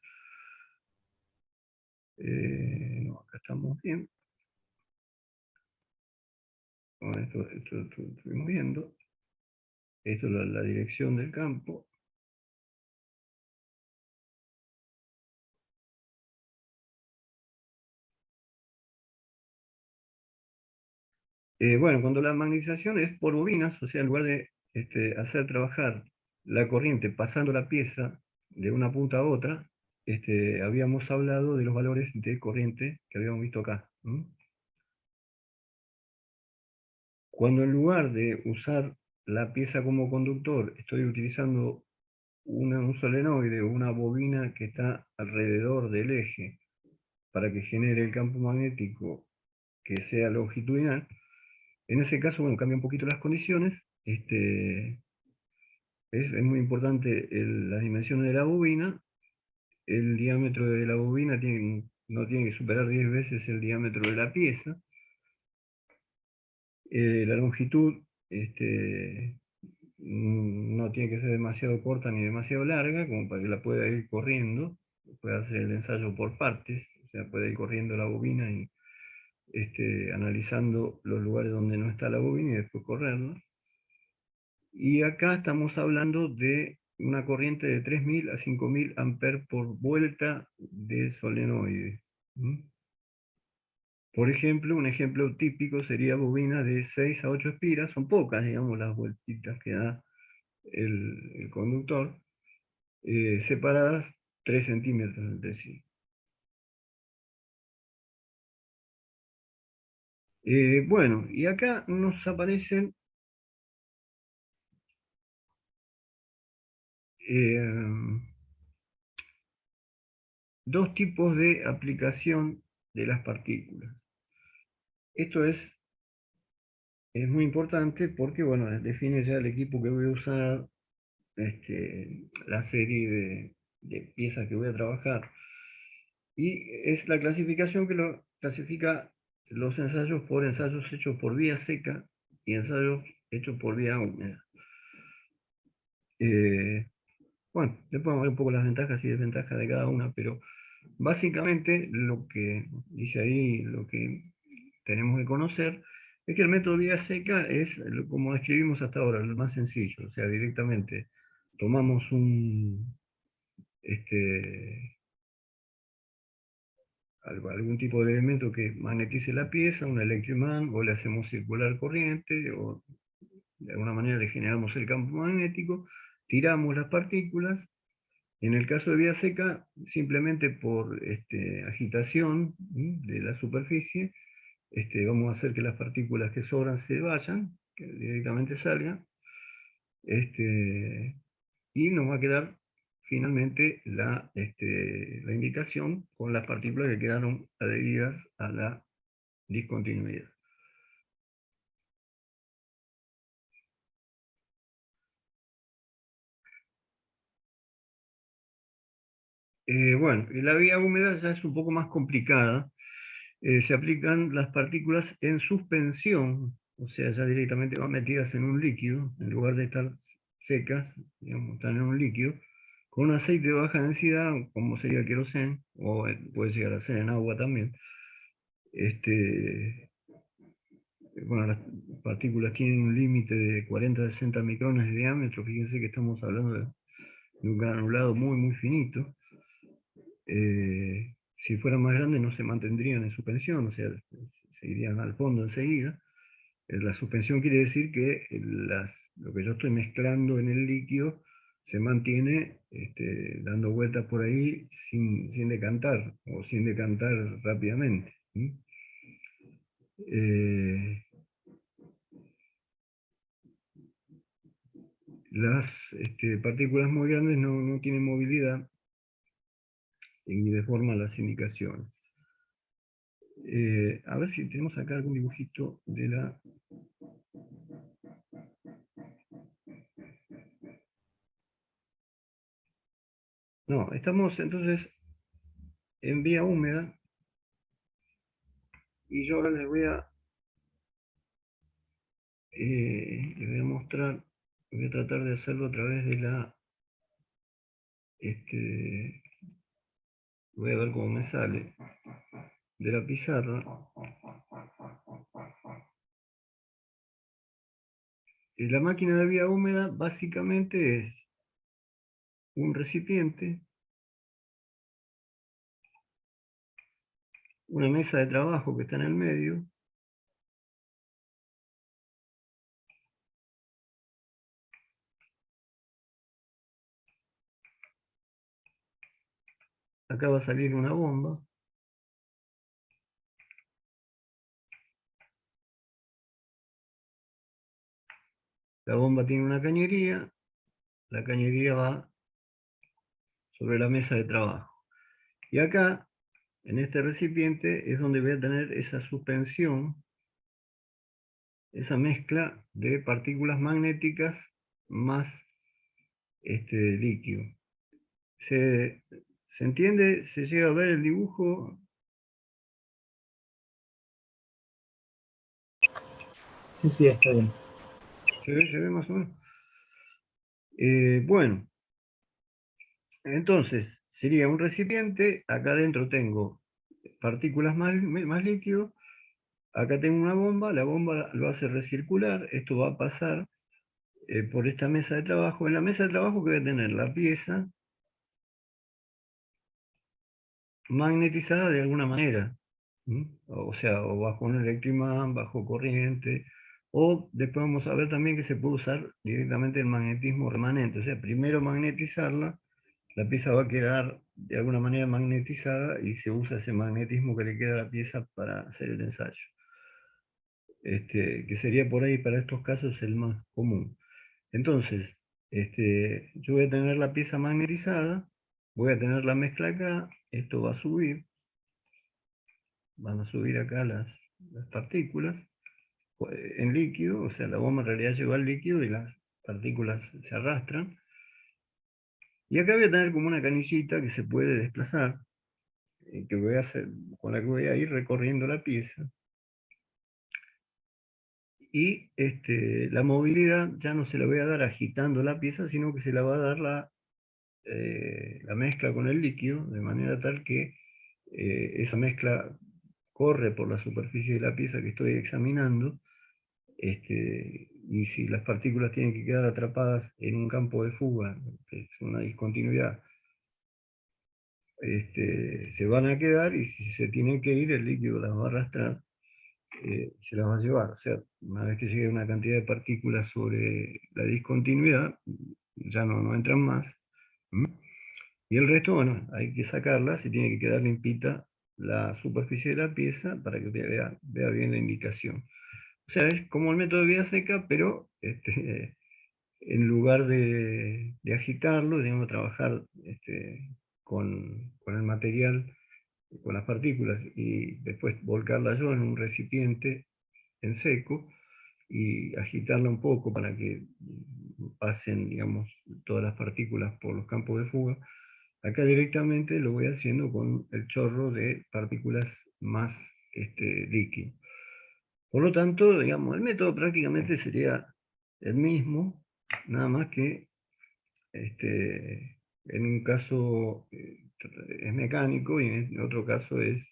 No, acá estamos bien. Bueno, esto estuvimos viendo. Esto es la dirección del campo. Bueno, cuando la magnetización es por bobinas, o sea, en lugar de hacer trabajar la corriente pasando la pieza de una punta a otra, habíamos hablado de los valores de corriente que habíamos visto acá. Cuando en lugar de usar la pieza como conductor, estoy utilizando un solenoide o una bobina que está alrededor del eje para que genere el campo magnético que sea longitudinal, en ese caso, bueno, cambia un poquito las condiciones. Es muy importante las dimensiones de la bobina. El diámetro de la bobina no tiene que superar 10 veces el diámetro de la pieza. La longitud no tiene que ser demasiado corta ni demasiado larga, como para que la pueda ir corriendo. Puede hacer el ensayo por partes, o sea, puede ir corriendo la bobina y analizando los lugares donde no está la bobina y después correrla. Y acá estamos hablando de una corriente de 3000 a 5000 amperes por vuelta de solenoide. Por ejemplo, un ejemplo típico sería bobinas de 6 a 8 espiras. Son pocas, digamos, las vueltitas que da el conductor, separadas 3 centímetros entre sí. Bueno, y acá nos aparecen eh, dos tipos de aplicación de las partículas. Esto es muy importante porque, bueno, define ya el equipo que voy a usar, la serie de piezas que voy a trabajar. Y es la clasificación que lo clasifica los ensayos por ensayos hechos por vía seca y ensayos hechos por vía húmeda. Bueno, después vamos a ver un poco las ventajas y desventajas de cada una, pero básicamente lo que dice ahí, lo que tenemos que conocer, es que el método vía seca es, como describimos hasta ahora, lo más sencillo. O sea, directamente tomamos algún tipo de elemento que magnetice la pieza, un electroimán, o le hacemos circular corriente, o de alguna manera le generamos el campo magnético, tiramos las partículas. En el caso de vía seca, simplemente por agitación de la superficie, vamos a hacer que las partículas que sobran se vayan, que directamente salgan, y nos va a quedar finalmente la indicación con las partículas que quedaron adheridas a la discontinuidad. Bueno, la vía húmeda ya es un poco más complicada. Se aplican las partículas en suspensión o sea, ya directamente van metidas en un líquido, en lugar de estar secas, digamos, están en un líquido, con un aceite de baja densidad, como sería el queroseno, o puede llegar a ser en agua también. Este, bueno, las partículas tienen un límite de 40 a 60 micrones de diámetro, fíjense que estamos hablando de un granulado muy, muy finito. Si fueran más grandes no se mantendrían en suspensión, o sea, se irían al fondo enseguida. La suspensión quiere decir que lo que yo estoy mezclando en el líquido se mantiene dando vueltas por ahí sin decantar o sin decantar rápidamente. Eh, las partículas muy grandes no tienen movilidad y deforman las indicaciones. A ver si tenemos acá algún dibujito de la... No, estamos entonces en vía húmeda y yo ahora les voy a mostrar, voy a tratar de hacerlo a través de este, voy a ver cómo me sale, de la pizarra. La máquina de vía húmeda básicamente es un recipiente, una mesa de trabajo que está en el medio, acá va a salir una bomba, la bomba tiene una cañería, la cañería va sobre la mesa de trabajo. Y acá, en este recipiente, es donde voy a tener esa suspensión, esa mezcla de partículas magnéticas más líquido. ¿Se entiende? ¿Se llega a ver el dibujo? Sí, sí, está bien. Se ve más o menos? Bueno, entonces sería un recipiente, acá adentro tengo partículas más líquido, acá tengo una bomba, la bomba lo hace recircular, esto va a pasar por esta mesa de trabajo. En la mesa de trabajo que voy a tener la pieza magnetizada de alguna manera, o sea, o bajo un electroimán, bajo corriente, o después vamos a ver también que se puede usar directamente el magnetismo remanente, o sea, primero magnetizarla, la pieza va a quedar de alguna manera magnetizada y se usa ese magnetismo que le queda a la pieza para hacer el ensayo. Que sería por ahí para estos casos el más común. Entonces, yo voy a tener la pieza magnetizada, voy a tener la mezcla acá, esto va a subir, van a subir acá las partículas en líquido, o sea, la bomba en realidad lleva el líquido y las partículas se arrastran. Y acá voy a tener como una canillita que se puede desplazar, que voy a hacer, con la que voy a ir recorriendo la pieza. Y la movilidad ya no se la voy a dar agitando la pieza, sino que se la va a dar la mezcla con el líquido, de manera tal que esa mezcla corre por la superficie de la pieza que estoy examinando, y si las partículas tienen que quedar atrapadas en un campo de fuga, que es una discontinuidad, se van a quedar, y si se tienen que ir, el líquido las va a arrastrar, se las va a llevar. O sea, una vez que llegue una cantidad de partículas sobre la discontinuidad, ya no entran más. Y el resto, bueno, hay que sacarlas y tiene que quedar limpita la superficie de la pieza para que vea bien la indicación. O sea, es como el método de vía seca, pero en lugar de agitarlo, digamos, trabajar con el material, con las partículas, y después volcarla yo en un recipiente en seco y agitarla un poco para que pasen, digamos, todas las partículas por los campos de fuga. Acá directamente lo voy haciendo con el chorro de partículas más líquido. Por lo tanto, digamos, el método prácticamente sería el mismo, nada más que en un caso es mecánico y en otro caso es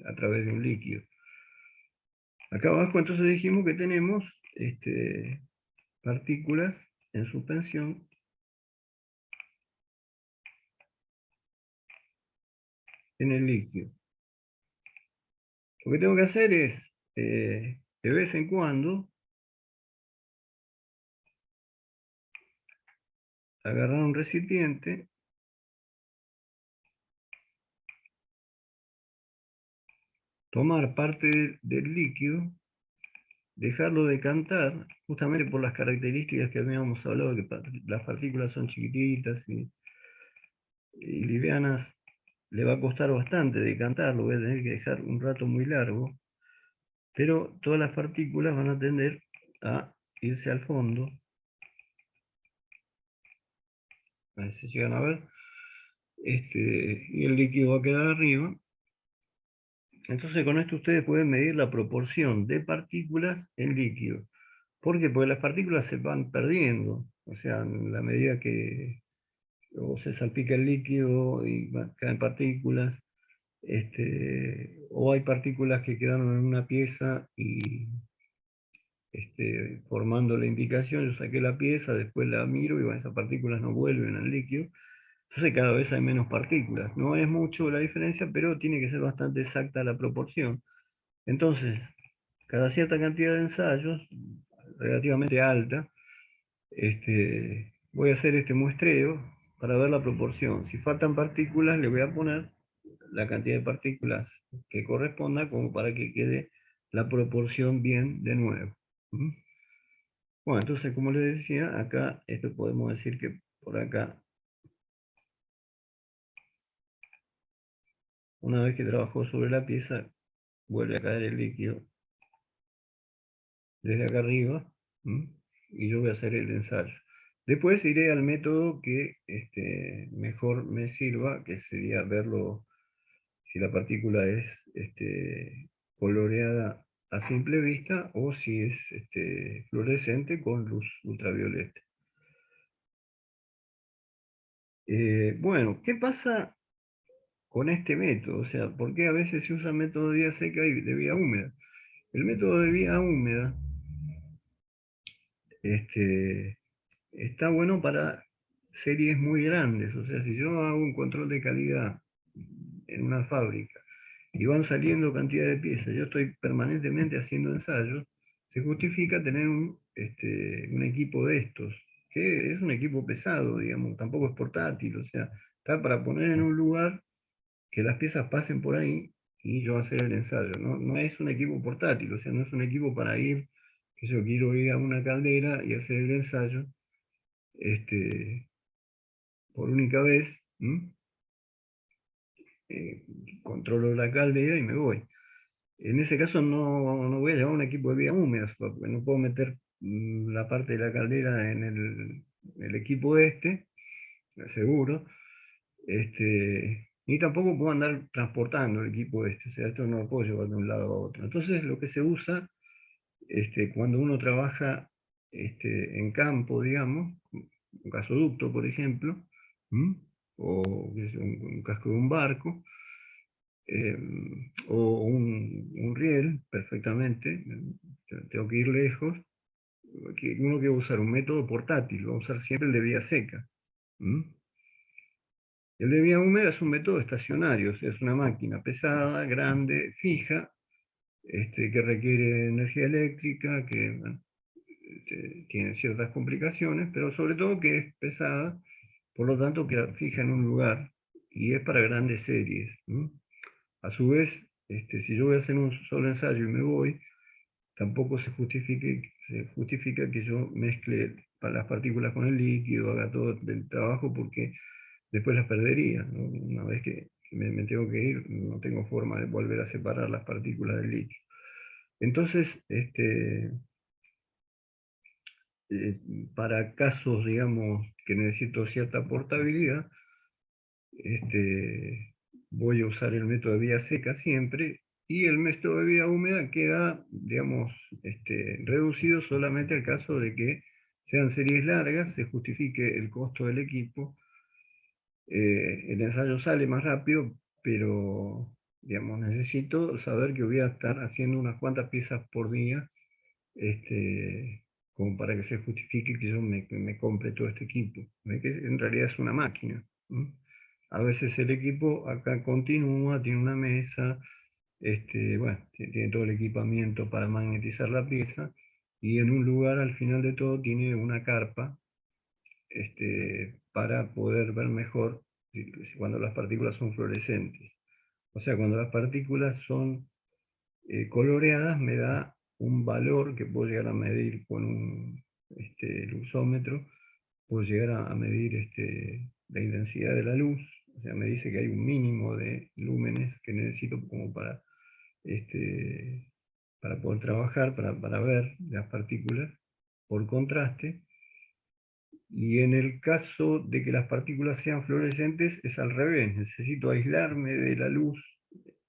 a través de un líquido. Acá abajo entonces dijimos que tenemos partículas en suspensión en el líquido. Lo que tengo que hacer es, de vez en cuando, agarrar un recipiente, tomar parte del líquido, dejarlo decantar, justamente por las características que habíamos hablado, que las partículas son chiquititas y livianas, le va a costar bastante decantarlo, voy a tener que dejar un rato muy largo, pero todas las partículas van a tender a irse al fondo, a ver si llegan a ver, y el líquido va a quedar arriba. Entonces con esto ustedes pueden medir la proporción de partículas en líquido. ¿Por qué? Porque las partículas se van perdiendo, o sea, en la medida que o se salpica el líquido y caen partículas, o hay partículas que quedaron en una pieza y formando la indicación, yo saqué la pieza, después la miro y bueno, esas partículas no vuelven al líquido. Entonces cada vez hay menos partículas. No es mucho la diferencia, pero tiene que ser bastante exacta la proporción. Entonces, cada cierta cantidad de ensayos, relativamente alta, voy a hacer este muestreo para ver la proporción. Si faltan partículas, le voy a poner la cantidad de partículas que corresponda como para que quede la proporción bien de nuevo. ¿Mm? Bueno, entonces como les decía, acá esto podemos decir que por acá, una vez que trabajó sobre la pieza, vuelve a caer el líquido desde acá arriba, ¿m? Y yo voy a hacer el ensayo. Después iré al método que mejor me sirva, que sería verlo si la partícula es coloreada a simple vista o si es fluorescente con luz ultravioleta. Bueno, ¿qué pasa con este método? O sea, ¿por qué a veces se usa método de vía seca y de vía húmeda? El método de vía húmeda está bueno para series muy grandes. O sea, si yo hago un control de calidad en una fábrica y van saliendo cantidad de piezas, yo estoy permanentemente haciendo ensayos, se justifica tener un equipo de estos, que es un equipo pesado, digamos, tampoco es portátil, o sea, está para poner en un lugar que las piezas pasen por ahí y yo hacer el ensayo. No, no es un equipo portátil, o sea, no es un equipo para ir, que yo quiero ir a una caldera y hacer el ensayo por única vez, eh, controlo la caldera y me voy. En ese caso no voy a llevar un equipo de vías húmedas, porque no puedo meter la parte de la caldera en el equipo seguro, ni tampoco puedo andar transportando el equipo o sea, esto no lo puedo llevar de un lado a otro. Entonces lo que se usa cuando uno trabaja en campo, digamos, un gasoducto, por ejemplo, ¿m? O un casco de un barco, eh, o un riel, perfectamente, tengo que ir lejos, uno que va a usar un método portátil, va a usar siempre el de vía seca. ¿M? El de vía húmeda es un método estacionario, o sea, es una máquina pesada, grande, fija, que requiere energía eléctrica, que bueno, tiene ciertas complicaciones, pero sobre todo que es pesada, por lo tanto queda fija en un lugar y es para grandes series. ¿No? A su vez, si yo voy a hacer un solo ensayo y me voy, tampoco se justifica que yo mezcle las partículas con el líquido, haga todo el trabajo porque después las perdería. ¿No? Una vez que me tengo que ir, no tengo forma de volver a separar las partículas del líquido. Entonces, eh, para casos, digamos, que necesito cierta portabilidad, voy a usar el método de vía seca siempre, y el método de vida húmeda queda, digamos, reducido solamente al caso de que sean series largas, se justifique el costo del equipo. El ensayo sale más rápido, pero digamos, necesito saber que voy a estar haciendo unas cuantas piezas por día, como para que se justifique que yo me compre todo este equipo. Que en realidad es una máquina. A veces el equipo acá continúa, tiene una mesa, bueno, tiene todo el equipamiento para magnetizar la pieza, y en un lugar al final de todo tiene una carpa, para poder ver mejor cuando las partículas son fluorescentes. O sea, cuando las partículas son coloreadas, me da un valor que puedo llegar a medir con un luxómetro, puedo llegar a medir la intensidad de la luz. O sea, me dice que hay un mínimo de lúmenes que necesito como para poder trabajar, para ver las partículas por contraste. Y en el caso de que las partículas sean fluorescentes, es al revés. Necesito aislarme de la luz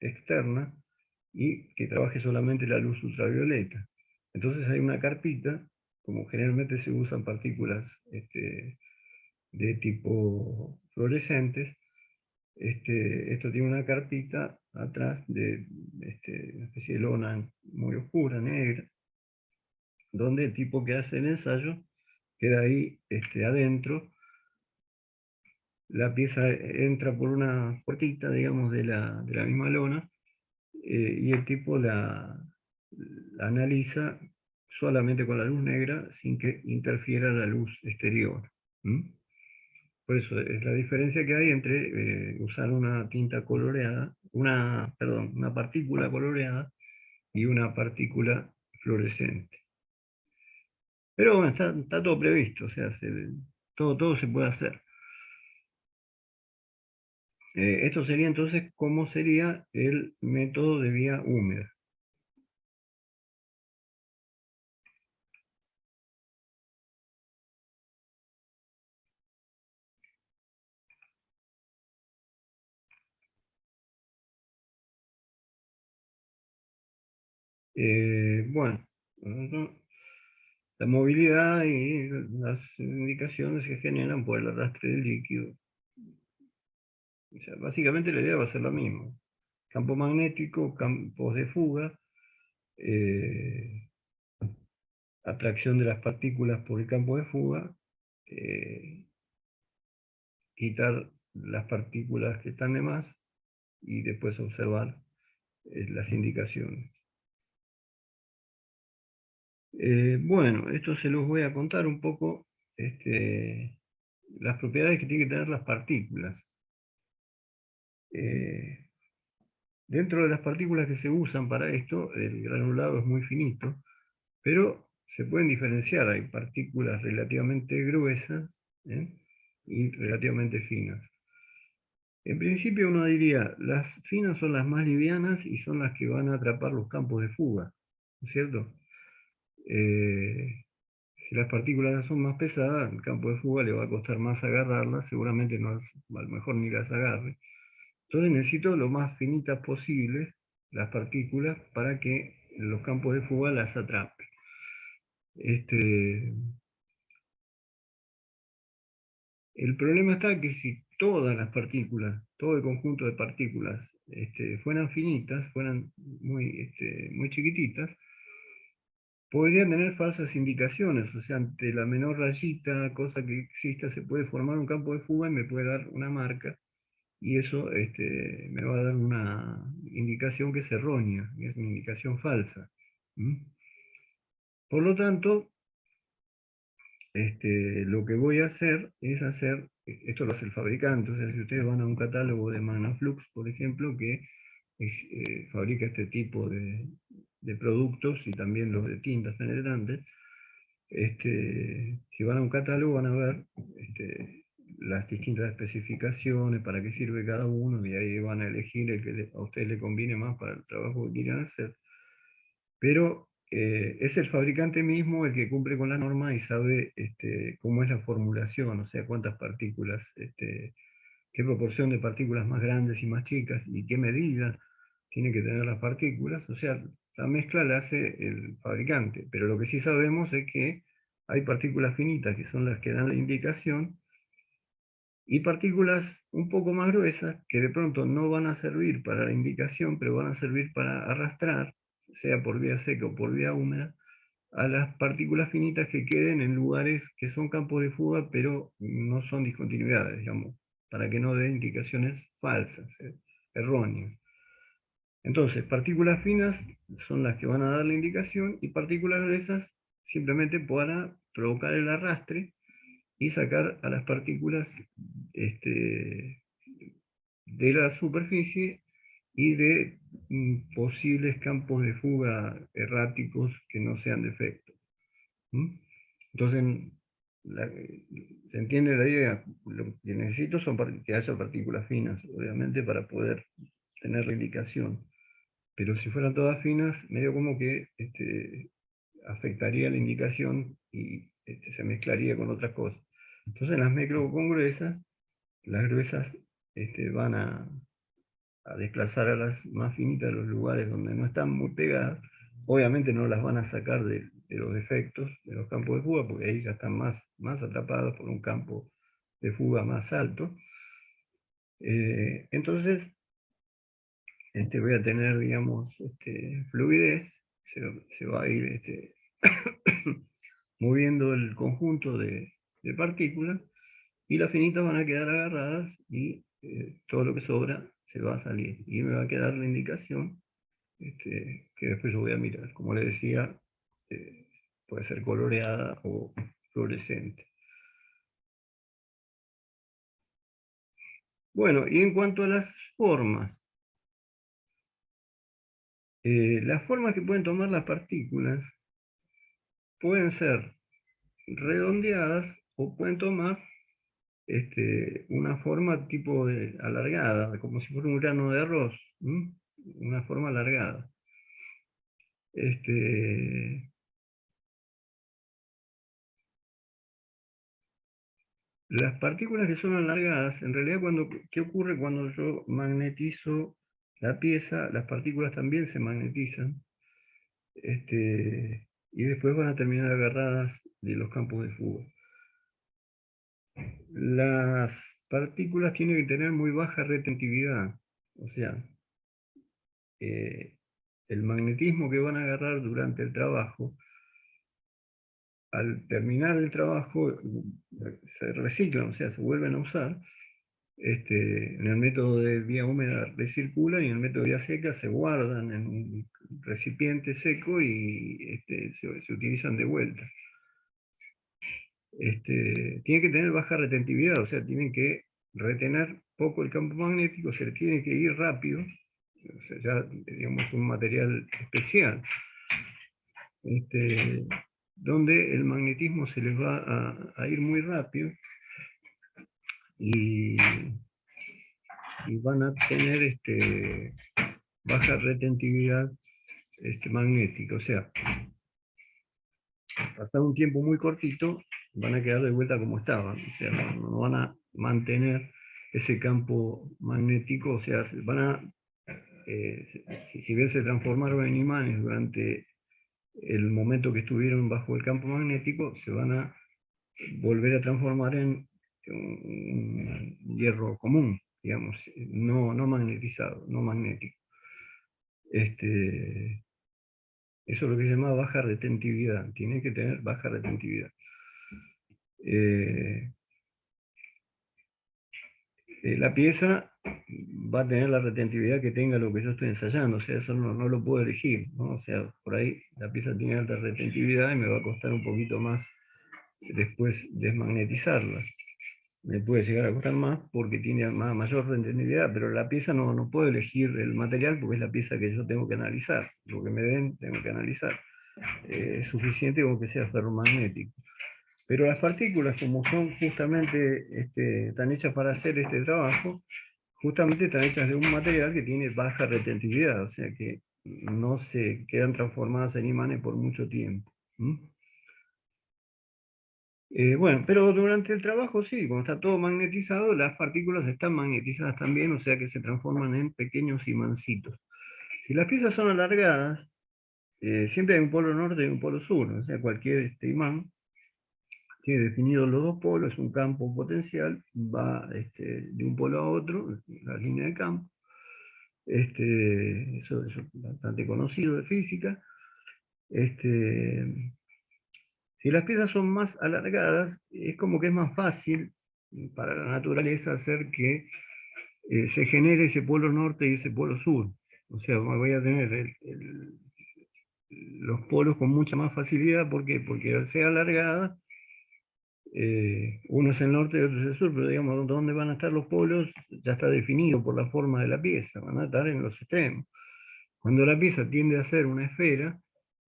externa y que trabaje solamente la luz ultravioleta. Entonces hay una carpita, como generalmente se usan partículas de tipo fluorescentes. Esto tiene una carpita atrás de una especie de lona muy oscura, negra, donde el tipo que hace el ensayo queda ahí adentro. La pieza entra por una puertita, digamos, de la misma lona, y el tipo la analiza solamente con la luz negra sin que interfiera la luz exterior. Por eso es la diferencia que hay entre usar una tinta coloreada, perdón, una partícula coloreada y una partícula fluorescente. Pero bueno, está todo previsto, o sea, todo se puede hacer. Esto sería entonces cómo sería el método de vía húmeda. Bueno, la movilidad y las indicaciones que generan por el arrastre del líquido. O sea, básicamente la idea va a ser la misma. Campo magnético, campos de fuga, eh, atracción de las partículas por el campo de fuga, eh, quitar las partículas que están de más y después observar las indicaciones. Bueno, esto se los voy a contar un poco, las propiedades que tienen que tener las partículas. Dentro de las partículas que se usan para esto, el granulado es muy finito, pero se pueden diferenciar. Hay partículas relativamente gruesas, ¿eh? Y relativamente finas. En principio uno diría, las finas son las más livianas y son las que van a atrapar los campos de fuga, ¿no es cierto? Si las partículas son más pesadas, el campo de fuga le va a costar más agarrarlas, seguramente no, a lo mejor ni las agarre. Entonces necesito lo más finitas posibles las partículas para que los campos de fuga las atrapen. El problema está que si todas las partículas, todo el conjunto de partículas, fueran finitas, fueran muy chiquititas, podrían tener falsas indicaciones. O sea, ante la menor rayita, cosa que exista, se puede formar un campo de fuga y me puede dar una marca, y eso me va a dar una indicación que es errónea, que es una indicación falsa. Por lo tanto, lo que voy a hacer es esto lo hace el fabricante. O sea, si ustedes van a un catálogo de Manaflux, por ejemplo, que fabrica este tipo de productos y también los de tintas penetrantes, si van a un catálogo van a ver las distintas especificaciones, para qué sirve cada uno, y ahí van a elegir el que a ustedes les conviene más para el trabajo que quieran hacer. Pero es el fabricante mismo el que cumple con la norma y sabe cómo es la formulación, o sea, cuántas partículas, qué proporción de partículas más grandes y más chicas, y qué medidas tiene que tener las partículas, o sea, la mezcla la hace el fabricante, pero lo que sí sabemos es que hay partículas finitas que son las que dan la indicación, y partículas un poco más gruesas que de pronto no van a servir para la indicación, pero van a servir para arrastrar, sea por vía seca o por vía húmeda, a las partículas finitas que queden en lugares que son campos de fuga, pero no son discontinuidades, digamos, para que no dé indicaciones falsas, erróneas. Entonces, partículas finas son las que van a dar la indicación, y partículas gruesas simplemente para provocar el arrastre y sacar a las partículas de la superficie y de posibles campos de fuga erráticos que no sean de efecto. Entonces, ¿se entiende la idea? Lo que necesito son que haya partículas finas, obviamente, para poder tener la indicación. Pero si fueran todas finas, medio como que afectaría la indicación y se mezclaría con otras cosas. Entonces, las mezclo con gruesas, las gruesas van a desplazar a las más finitas de los lugares donde no están muy pegadas. Obviamente no las van a sacar de los defectos de los campos de fuga, porque ahí ya están más atrapados por un campo de fuga más alto. Entonces, voy a tener, digamos, fluidez, se va a ir moviendo el conjunto de partículas, y las finitas van a quedar agarradas, y todo lo que sobra se va a salir. Y me va a quedar la indicación que después yo voy a mirar. Como le decía, puede ser coloreada o fluorescente. Bueno, y en cuanto a las formas, las formas que pueden tomar las partículas pueden ser redondeadas o pueden tomar una forma tipo de alargada, como si fuera un grano de arroz, una forma alargada. Las partículas que son alargadas, en realidad, ¿qué ocurre cuando yo magnetizo la pieza? Las partículas también se magnetizan, y después van a terminar agarradas de los campos de fuga. Las partículas tienen que tener muy baja retentividad, o sea, el magnetismo que van a agarrar durante el trabajo, al terminar el trabajo, se reciclan, o sea, se vuelven a usar. En el método de vía húmeda recirculan, y en el método de vía seca se guardan en un recipiente seco y se utilizan de vuelta. Tienen que tener baja retentividad, o sea, tienen que retener poco el campo magnético, se tiene que ir rápido, o sea, ya digamos un material especial, donde el magnetismo se les va a ir muy rápido, y van a tener baja retentividad magnética, o sea, pasado un tiempo muy cortito, van a quedar de vuelta como estaban, o sea, no van a mantener ese campo magnético, o sea, van a, si bien se transformaron en imanes durante el momento que estuvieron bajo el campo magnético, se van a volver a transformar en un hierro común, digamos, no magnetizado, no magnético. Eso es lo que se llama baja retentividad, tiene que tener baja retentividad. La pieza va a tener la retentividad que tenga lo que yo estoy ensayando, o sea, eso no lo puedo elegir, ¿no? O sea, por ahí la pieza tiene alta retentividad y me va a costar un poquito más después desmagnetizarla. Me puede llegar a costar más porque tiene mayor retentividad, pero la pieza no puedo elegir el material porque es la pieza que yo tengo que analizar. Lo que me den, tengo que analizar. Es suficiente con que sea ferromagnético. Pero las partículas, como son justamente están hechas para hacer este trabajo, justamente están hechas de un material que tiene baja retentividad, o sea que no se quedan transformadas en imanes por mucho tiempo. Bueno, pero durante el trabajo sí, cuando está todo magnetizado, las partículas están magnetizadas también, o sea que se transforman en pequeños imancitos. Si las piezas son alargadas, siempre hay un polo norte y un polo sur, o sea, cualquier imán tiene definidos los dos polos, es un campo potencial, va de un polo a otro, la línea de campo. Eso es bastante conocido de física. Si las piezas son más alargadas, es como que es más fácil para la naturaleza hacer que se genere ese polo norte y ese polo sur. O sea, voy a tener los polos con mucha más facilidad. ¿Por qué? Porque al ser alargada, uno es el norte y otro es el sur, pero digamos, dónde van a estar los polos ya está definido por la forma de la pieza, van a estar en los extremos. Cuando la pieza tiende a ser una esfera,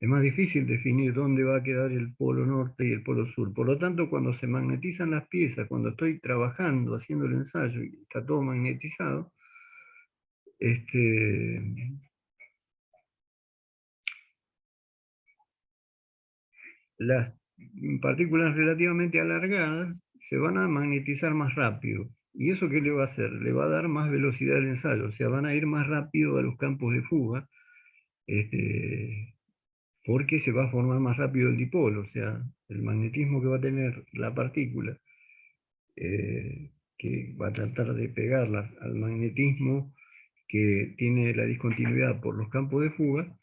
es más difícil definir dónde va a quedar el polo norte y el polo sur. Por lo tanto, cuando se magnetizan las piezas, cuando estoy trabajando, haciendo el ensayo y está todo magnetizado, las partículas relativamente alargadas se van a magnetizar más rápido. ¿Y eso qué le va a hacer? Le va a dar más velocidad al ensayo, o sea, van a ir más rápido a los campos de fuga, porque se va a formar más rápido el dipolo, o sea, el magnetismo que va a tener la partícula, que va a tratar de pegarla al magnetismo que tiene la discontinuidad por los campos de fuga,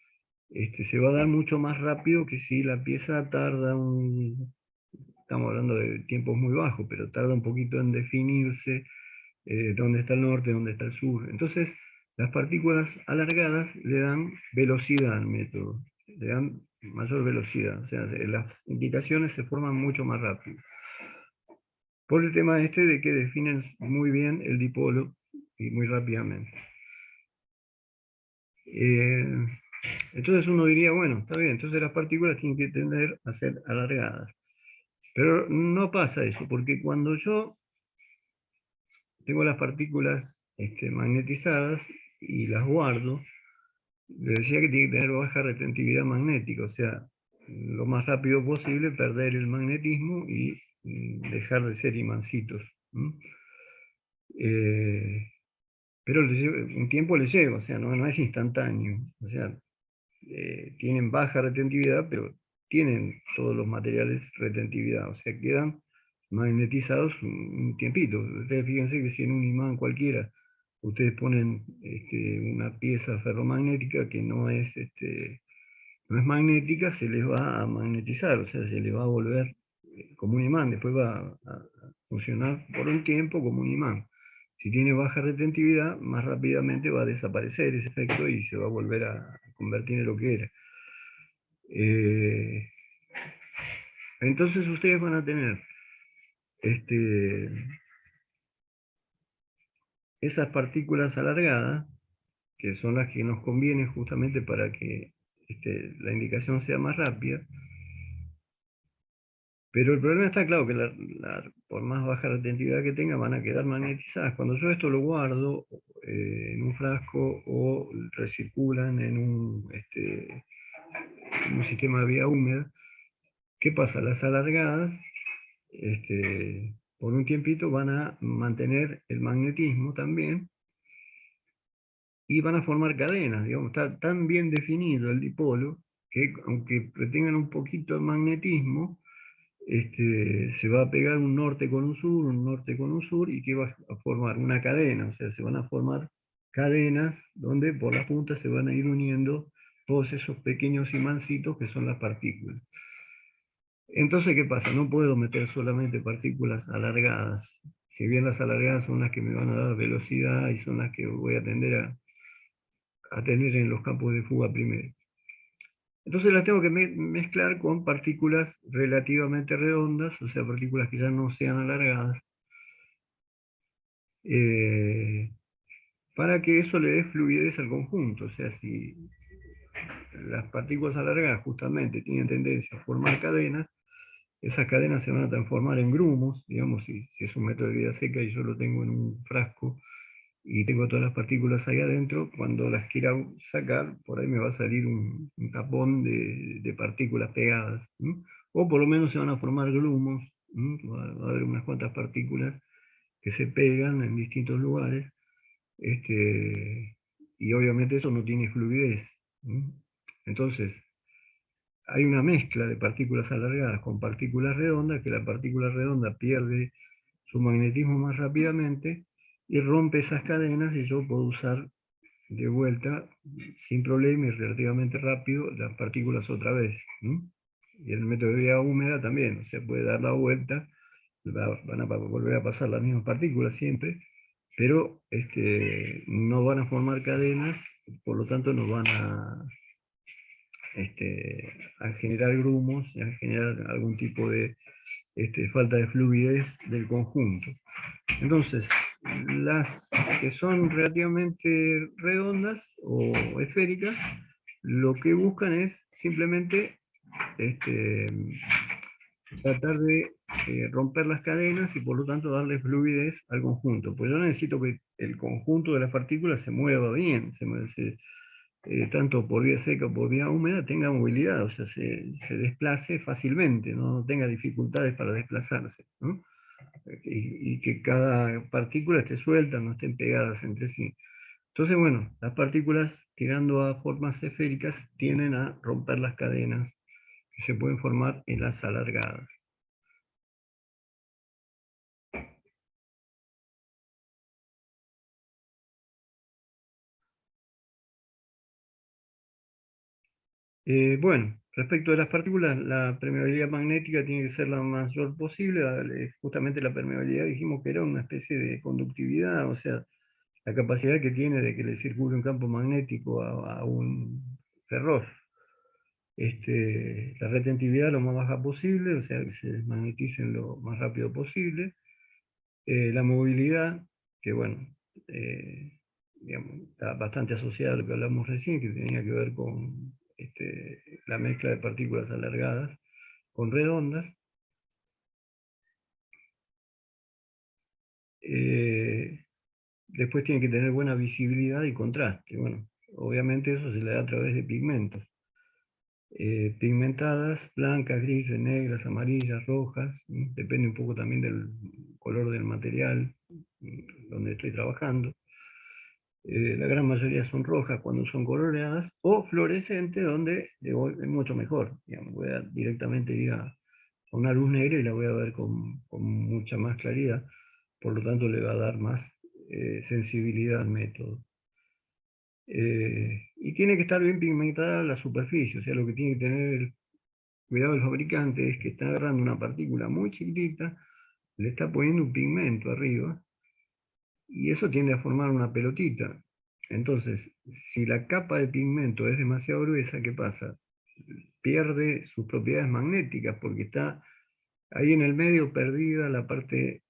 se va a dar mucho más rápido que si la pieza tarda estamos hablando de tiempos muy bajos, pero tarda un poquito en definirse dónde está el norte, dónde está el sur. Entonces, las partículas alargadas le dan velocidad al método, le dan mayor velocidad, o sea, las indicaciones se forman mucho más rápido. Por el tema de que definen muy bien el dipolo y muy rápidamente. Entonces uno diría, bueno, está bien, entonces las partículas tienen que tender a ser alargadas. Pero no pasa eso, porque cuando yo tengo las partículas magnetizadas y las guardo, le decía que tiene que tener baja retentividad magnética, o sea, lo más rápido posible perder el magnetismo y dejar de ser imancitos. Pero un tiempo les lleva, o sea, no es instantáneo, o sea, tienen baja retentividad, pero tienen todos los materiales retentividad, o sea, quedan magnetizados un tiempito. Ustedes fíjense que si en un imán cualquiera ustedes ponen una pieza ferromagnética que no es magnética, se les va a magnetizar, o sea, se les va a volver como un imán, después va a funcionar por un tiempo como un imán. Si tiene baja retentividad, más rápidamente va a desaparecer ese efecto y se va a volver a convertir en lo que era. Entonces ustedes van a tener esas partículas alargadas, que son las que nos convienen justamente para que la indicación sea más rápida. Pero el problema está claro que por más baja retentividad que tenga, van a quedar magnetizadas. Cuando yo esto lo guardo en un frasco o recirculan en un sistema de vía húmeda, ¿qué pasa? Las alargadas, por un tiempito, van a mantener el magnetismo también y van a formar cadenas. Digamos, está tan bien definido el dipolo que, aunque tengan un poquito de magnetismo, se va a pegar un norte con un norte con un sur, y que va a formar una cadena, o sea, se van a formar cadenas donde por las puntas se van a ir uniendo todos esos pequeños imancitos que son las partículas. Entonces, ¿qué pasa? No puedo meter solamente partículas alargadas. Si bien las alargadas son las que me van a dar velocidad y son las que voy a tender a tener en los campos de fuga primero. Entonces las tengo que mezclar con partículas relativamente redondas, o sea, partículas que ya no sean alargadas, para que eso le dé fluidez al conjunto. O sea, si las partículas alargadas justamente tienen tendencia a formar cadenas, esas cadenas se van a transformar en grumos, digamos, si es un método de vida seca y yo lo tengo en un frasco y tengo todas las partículas ahí adentro, cuando las quiera sacar, por ahí me va a salir un tapón de partículas pegadas. O por lo menos se van a formar grumos, va a haber unas cuantas partículas que se pegan en distintos lugares, y obviamente eso no tiene fluidez. Entonces, hay una mezcla de partículas alargadas con partículas redondas, que la partícula redonda pierde su magnetismo más rápidamente y rompe esas cadenas, y yo puedo usar de vuelta sin problema y relativamente rápido las partículas otra vez. Y el método de vía húmeda también, se puede dar la vuelta, van a volver a pasar las mismas partículas siempre, pero no van a formar cadenas, por lo tanto no van a generar grumos, a generar algún tipo de falta de fluidez del conjunto. Entonces, las que son relativamente redondas o esféricas, lo que buscan es simplemente tratar de romper las cadenas y por lo tanto darle fluidez al conjunto. Pues yo necesito que el conjunto de las partículas se mueva bien, tanto por vía seca o por vía húmeda, tenga movilidad, o sea, se desplace fácilmente, no tenga dificultades para desplazarse, ¿no? Y que cada partícula esté suelta, no estén pegadas entre sí. Entonces, bueno, las partículas tirando a formas esféricas tienden a romper las cadenas que se pueden formar en las alargadas. Bueno, respecto de las partículas, la permeabilidad magnética tiene que ser la mayor posible. Justamente la permeabilidad dijimos que era una especie de conductividad, o sea, la capacidad que tiene de que le circule un campo magnético a un ferrol. La retentividad lo más baja posible, o sea, que se desmagneticen lo más rápido posible. La movilidad, que bueno, digamos, está bastante asociada a lo que hablamos recién, que tenía que ver con la mezcla de partículas alargadas con redondas. Después tiene que tener buena visibilidad y contraste. Bueno, obviamente eso se le da a través de pigmentos. Pigmentadas, blancas, grises, negras, amarillas, rojas, depende un poco también del color del material donde estoy trabajando. La gran mayoría son rojas cuando son coloreadas, o fluorescentes, donde es mucho mejor. Digamos, voy a directamente ir a una luz negra y la voy a ver con mucha más claridad, por lo tanto le va a dar más sensibilidad al método. Y tiene que estar bien pigmentada la superficie, o sea, lo que tiene que tener el cuidado del fabricante es que está agarrando una partícula muy chiquitita, le está poniendo un pigmento arriba, y eso tiende a formar una pelotita. Entonces, si la capa de pigmento es demasiado gruesa, ¿qué pasa? Pierde sus propiedades magnéticas, porque está ahí en el medio perdida la parte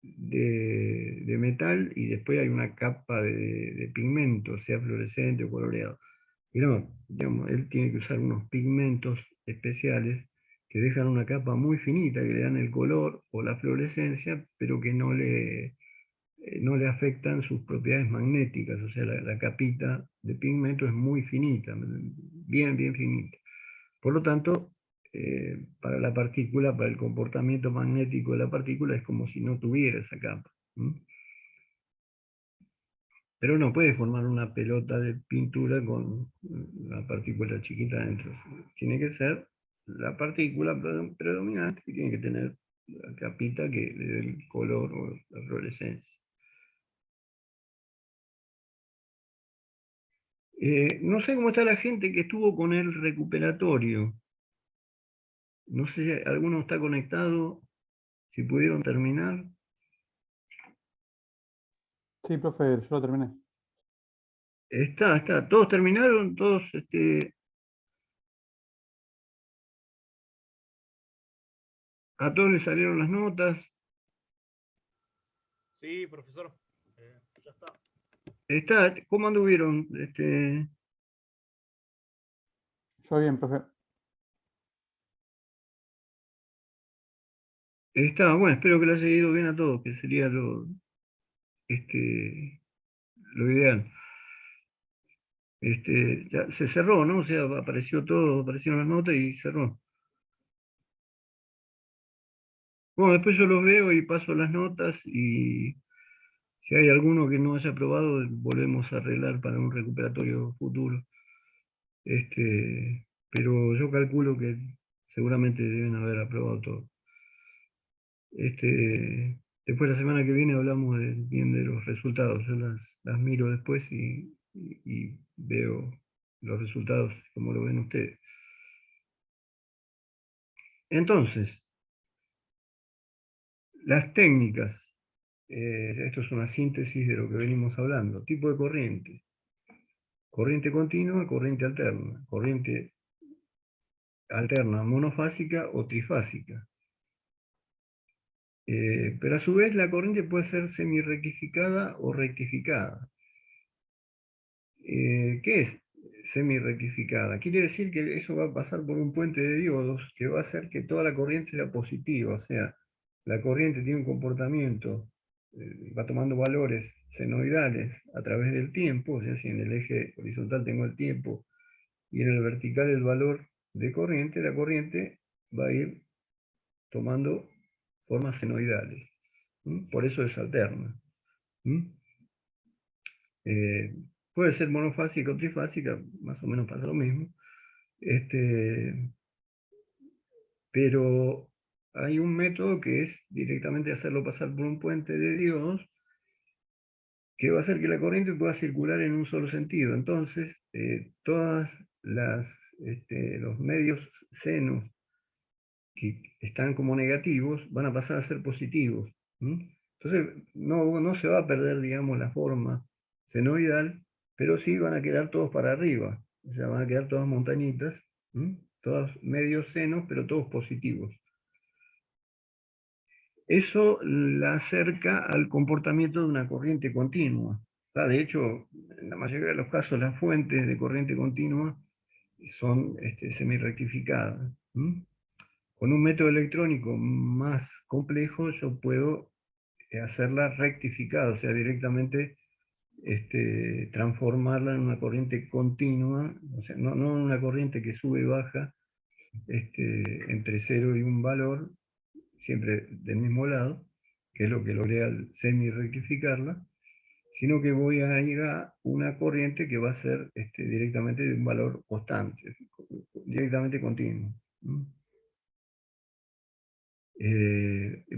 de metal, y después hay una capa de pigmento, sea fluorescente o coloreado. Y no, digamos, él tiene que usar unos pigmentos especiales que dejan una capa muy finita, que le dan el color o la fluorescencia, pero que no le afectan sus propiedades magnéticas, o sea, la capita de pigmento es muy finita, bien, bien finita. Por lo tanto, para la partícula, para el comportamiento magnético de la partícula, es como si no tuviera esa capa. Pero no puede formar una pelota de pintura con una partícula chiquita dentro. Tiene que ser la partícula predominante, que tiene que tener la capita que le dé el color o la fluorescencia. No sé cómo está la gente que estuvo con el recuperatorio. No sé si alguno está conectado, si pudieron terminar. Sí, profe, yo lo terminé. Está. ¿Todos terminaron? ¿Todos a todos les salieron las notas? Sí, profesor. Ya está. ¿Cómo anduvieron? Yo bien, profe. Bueno, espero que le haya ido bien a todos, que sería lo ideal. Ya se cerró, ¿no? O sea, apareció todo, aparecieron las notas y cerró. Bueno, después yo los veo y paso las notas, y Si hay alguno que no haya probado, volvemos a arreglar para un recuperatorio futuro. Pero yo calculo que seguramente deben haber aprobado todo. Después la semana que viene hablamos bien de los resultados. Yo las miro después y veo los resultados como lo ven ustedes. Entonces, las técnicas. Esto es una síntesis de lo que venimos hablando. Tipo de corriente. Corriente continua, corriente alterna. Corriente alterna monofásica o trifásica. Pero a su vez la corriente puede ser semirrectificada o rectificada. ¿Qué es semirrectificada? Quiere decir que eso va a pasar por un puente de diodos que va a hacer que toda la corriente sea positiva. O sea, la corriente tiene un comportamiento, va tomando valores senoidales a través del tiempo. O sea, si en el eje horizontal tengo el tiempo y en el vertical el valor de corriente, la corriente va a ir tomando formas senoidales. Por eso es alterna. Puede ser monofásica o trifásica, más o menos pasa lo mismo. Pero hay un método que es directamente hacerlo pasar por un puente de diodos que va a hacer que la corriente pueda circular en un solo sentido. Entonces, todas los medios senos que están como negativos van a pasar a ser positivos. Entonces, no se va a perder, digamos, la forma senoidal, pero sí van a quedar todos para arriba. O sea, van a quedar todas montañitas, todos medios senos, pero todos positivos. Eso la acerca al comportamiento de una corriente continua. De hecho, en la mayoría de los casos, las fuentes de corriente continua son semirrectificadas. Con un método electrónico más complejo, yo puedo hacerla rectificada, o sea, directamente transformarla en una corriente continua, o sea, no en una corriente que sube y baja entre 0 y un valor, siempre del mismo lado, que es lo que logré al semi-rectificarla, sino que voy a ir a una corriente que va a ser directamente de un valor constante, directamente continuo.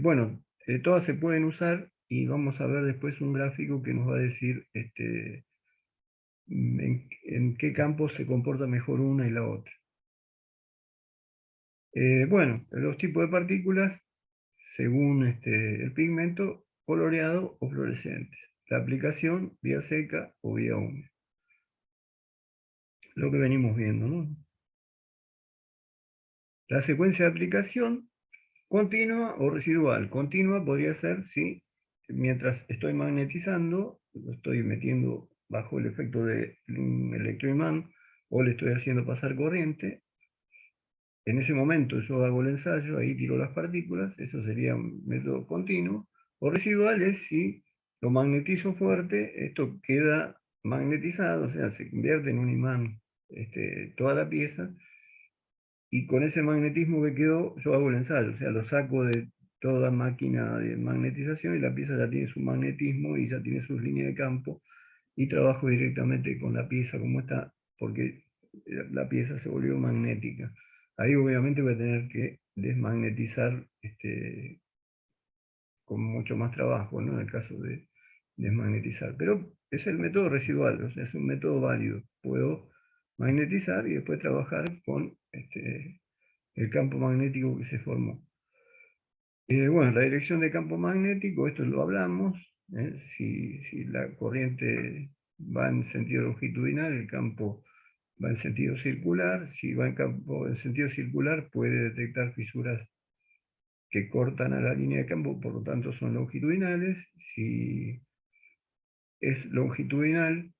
Bueno, todas se pueden usar y vamos a ver después un gráfico que nos va a decir en qué campo se comporta mejor una y la otra. Bueno, los tipos de partículas según el pigmento coloreado o fluorescente. La aplicación vía seca o vía húmeda. Lo que venimos viendo, ¿no? La secuencia de aplicación continua o residual. Continua podría ser si mientras estoy magnetizando, lo estoy metiendo bajo el efecto de un electroimán o le estoy haciendo pasar corriente. En ese momento yo hago el ensayo, ahí tiro las partículas, eso sería un método continuo. O residual es si lo magnetizo fuerte, esto queda magnetizado, o sea, se convierte en un imán toda la pieza, y con ese magnetismo que quedó, yo hago el ensayo, o sea, lo saco de toda máquina de magnetización y la pieza ya tiene su magnetismo y ya tiene sus líneas de campo, y trabajo directamente con la pieza como está, porque la pieza se volvió magnética. Ahí obviamente voy a tener que desmagnetizar con mucho más trabajo, ¿no? En el caso de desmagnetizar. Pero es el método residual, o sea, es un método válido. Puedo magnetizar y después trabajar con el campo magnético que se formó. Bueno, la dirección de campo magnético, esto lo hablamos. Si la corriente va en sentido longitudinal, el campo va en sentido circular. Si va en sentido circular, puede detectar fisuras que cortan a la línea de campo, por lo tanto son longitudinales. Si es longitudinal,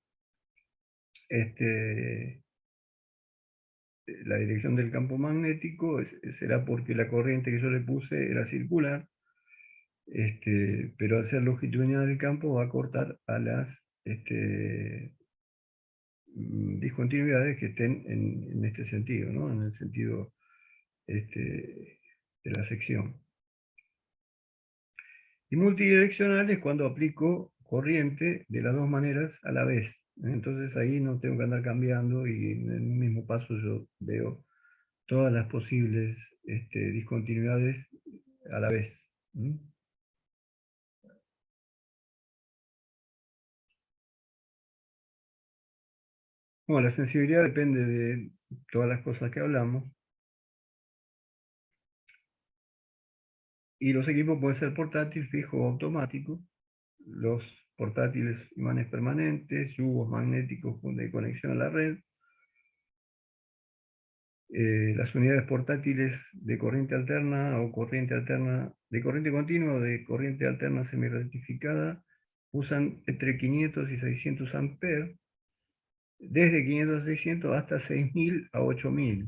la dirección del campo magnético será porque la corriente que yo le puse era circular, pero al ser longitudinal el campo va a cortar a las discontinuidades que estén en este sentido, ¿no? En el sentido de la sección. Y multidireccional es cuando corriente de las dos maneras a la vez. Entonces ahí no tengo que andar cambiando y en un mismo paso yo veo todas las posibles discontinuidades a la vez. ¿Mm? Bueno, la sensibilidad depende de todas las cosas que hablamos. Y los equipos pueden ser portátil, fijo o automático. Los portátiles, imanes permanentes, tubos magnéticos de conexión a la red. Las unidades portátiles de corriente alterna o corriente alterna, de corriente continua o de corriente alterna semirrectificada usan entre 500 y 600 amperes, desde 500 a 600 hasta 6000 a 8000.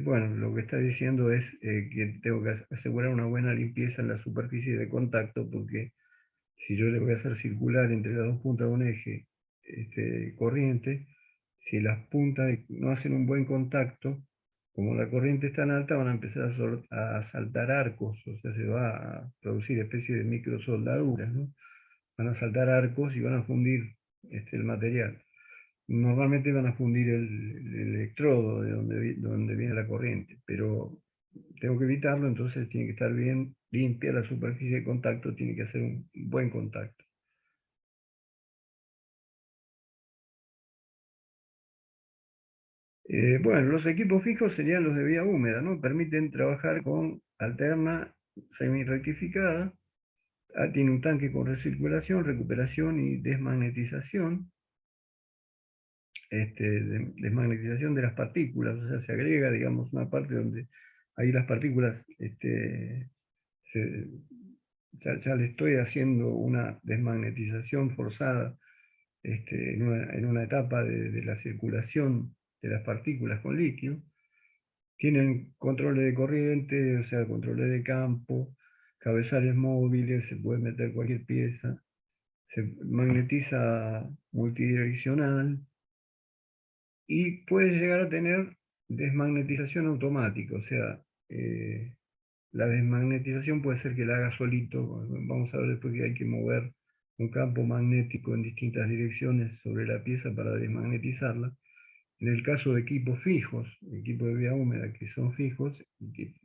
Bueno, lo que está diciendo es que tengo que asegurar una buena limpieza en la superficie de contacto, porque si yo le voy a hacer circular entre las dos puntas de un eje corriente, si las puntas no hacen un buen contacto, como la corriente es tan alta, van a empezar a saltar arcos, o sea, se va a producir especie de microsoldaduras, ¿no? Van a saltar arcos y van a fundir el material. Normalmente van a fundir el electrodo de donde viene la corriente, pero tengo que evitarlo, entonces tiene que estar bien limpia la superficie de contacto, tiene que hacer un buen contacto. Bueno, los equipos fijos serían los de vía húmeda, ¿no? Permiten trabajar con alterna semi-rectificada. Tiene un tanque con recirculación, recuperación y desmagnetización. Desmagnetización de las partículas, o sea, se agrega, digamos, una parte donde ahí las partículas ya le estoy haciendo una desmagnetización forzada en una etapa de la circulación de las partículas con líquido. Tienen controles de corriente, o sea, controles de campo, cabezales móviles, se puede meter cualquier pieza, se magnetiza multidireccional y puede llegar a tener desmagnetización automática, o sea, la desmagnetización puede ser que la haga solito. Vamos a ver después que hay que mover un campo magnético en distintas direcciones sobre la pieza para desmagnetizarla. En el caso de equipos fijos, equipos de vía húmeda que son fijos, y que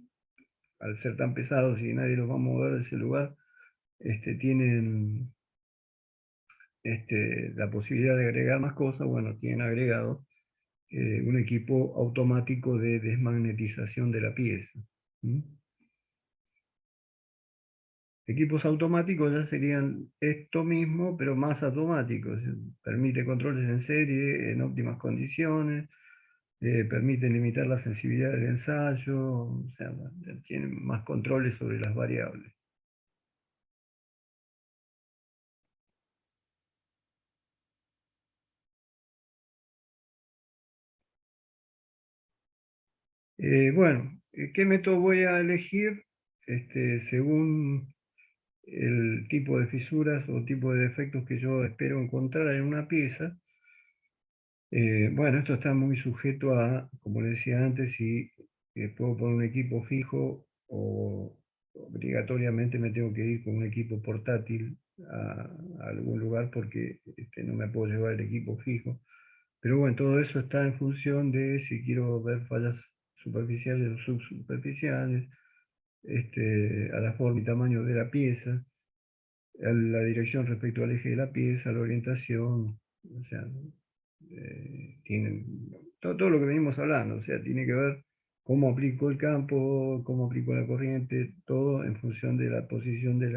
al ser tan pesados y nadie los va a mover de ese lugar, tienen la posibilidad de agregar más cosas. Bueno, tienen agregado un equipo automático de desmagnetización de la pieza. ¿Mm? Equipos automáticos ya serían esto mismo, pero más automáticos. Permite controles en serie, en óptimas condiciones, permite limitar la sensibilidad del ensayo, o sea, tienen más controles sobre las variables. Bueno, ¿qué método voy a elegir? Según el tipo de fisuras o tipo de defectos que yo espero encontrar en una pieza. Bueno, esto está muy sujeto a, como le decía antes, si puedo poner un equipo fijo o obligatoriamente me tengo que ir con un equipo portátil a algún lugar porque no me puedo llevar el equipo fijo. Pero bueno, todo eso está en función de si quiero ver fallas superficiales o subsuperficiales, a la forma y tamaño de la pieza, a la dirección respecto al eje de la pieza, la orientación, o sea, tienen todo lo que venimos hablando, o sea, tiene que ver cómo aplico el campo, cómo aplico la corriente, todo en función de la posición de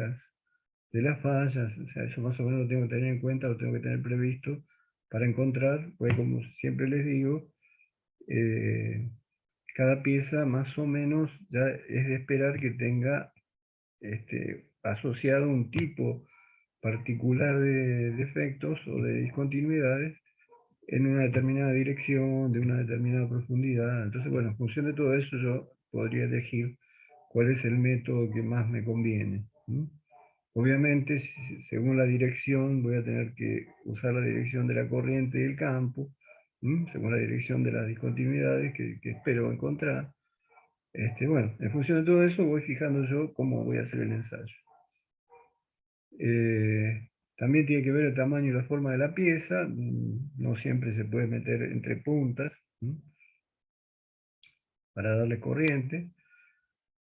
las fallas, o sea, eso más o menos lo tengo que tener en cuenta, lo tengo que tener previsto para encontrar, pues como siempre les digo, cada pieza más o menos ya es de esperar que tenga asociado un tipo particular de defectos o de discontinuidades en una determinada dirección, de una determinada profundidad. Entonces, bueno, en función de todo eso yo podría elegir cuál es el método que más me conviene. Obviamente, según la dirección, voy a tener que usar la dirección de la corriente y el campo, según la dirección de las discontinuidades que espero encontrar. Bueno, en función de todo eso voy fijando yo cómo voy a hacer el ensayo. También tiene que ver el tamaño y la forma de la pieza, no siempre se puede meter entre puntas para darle corriente.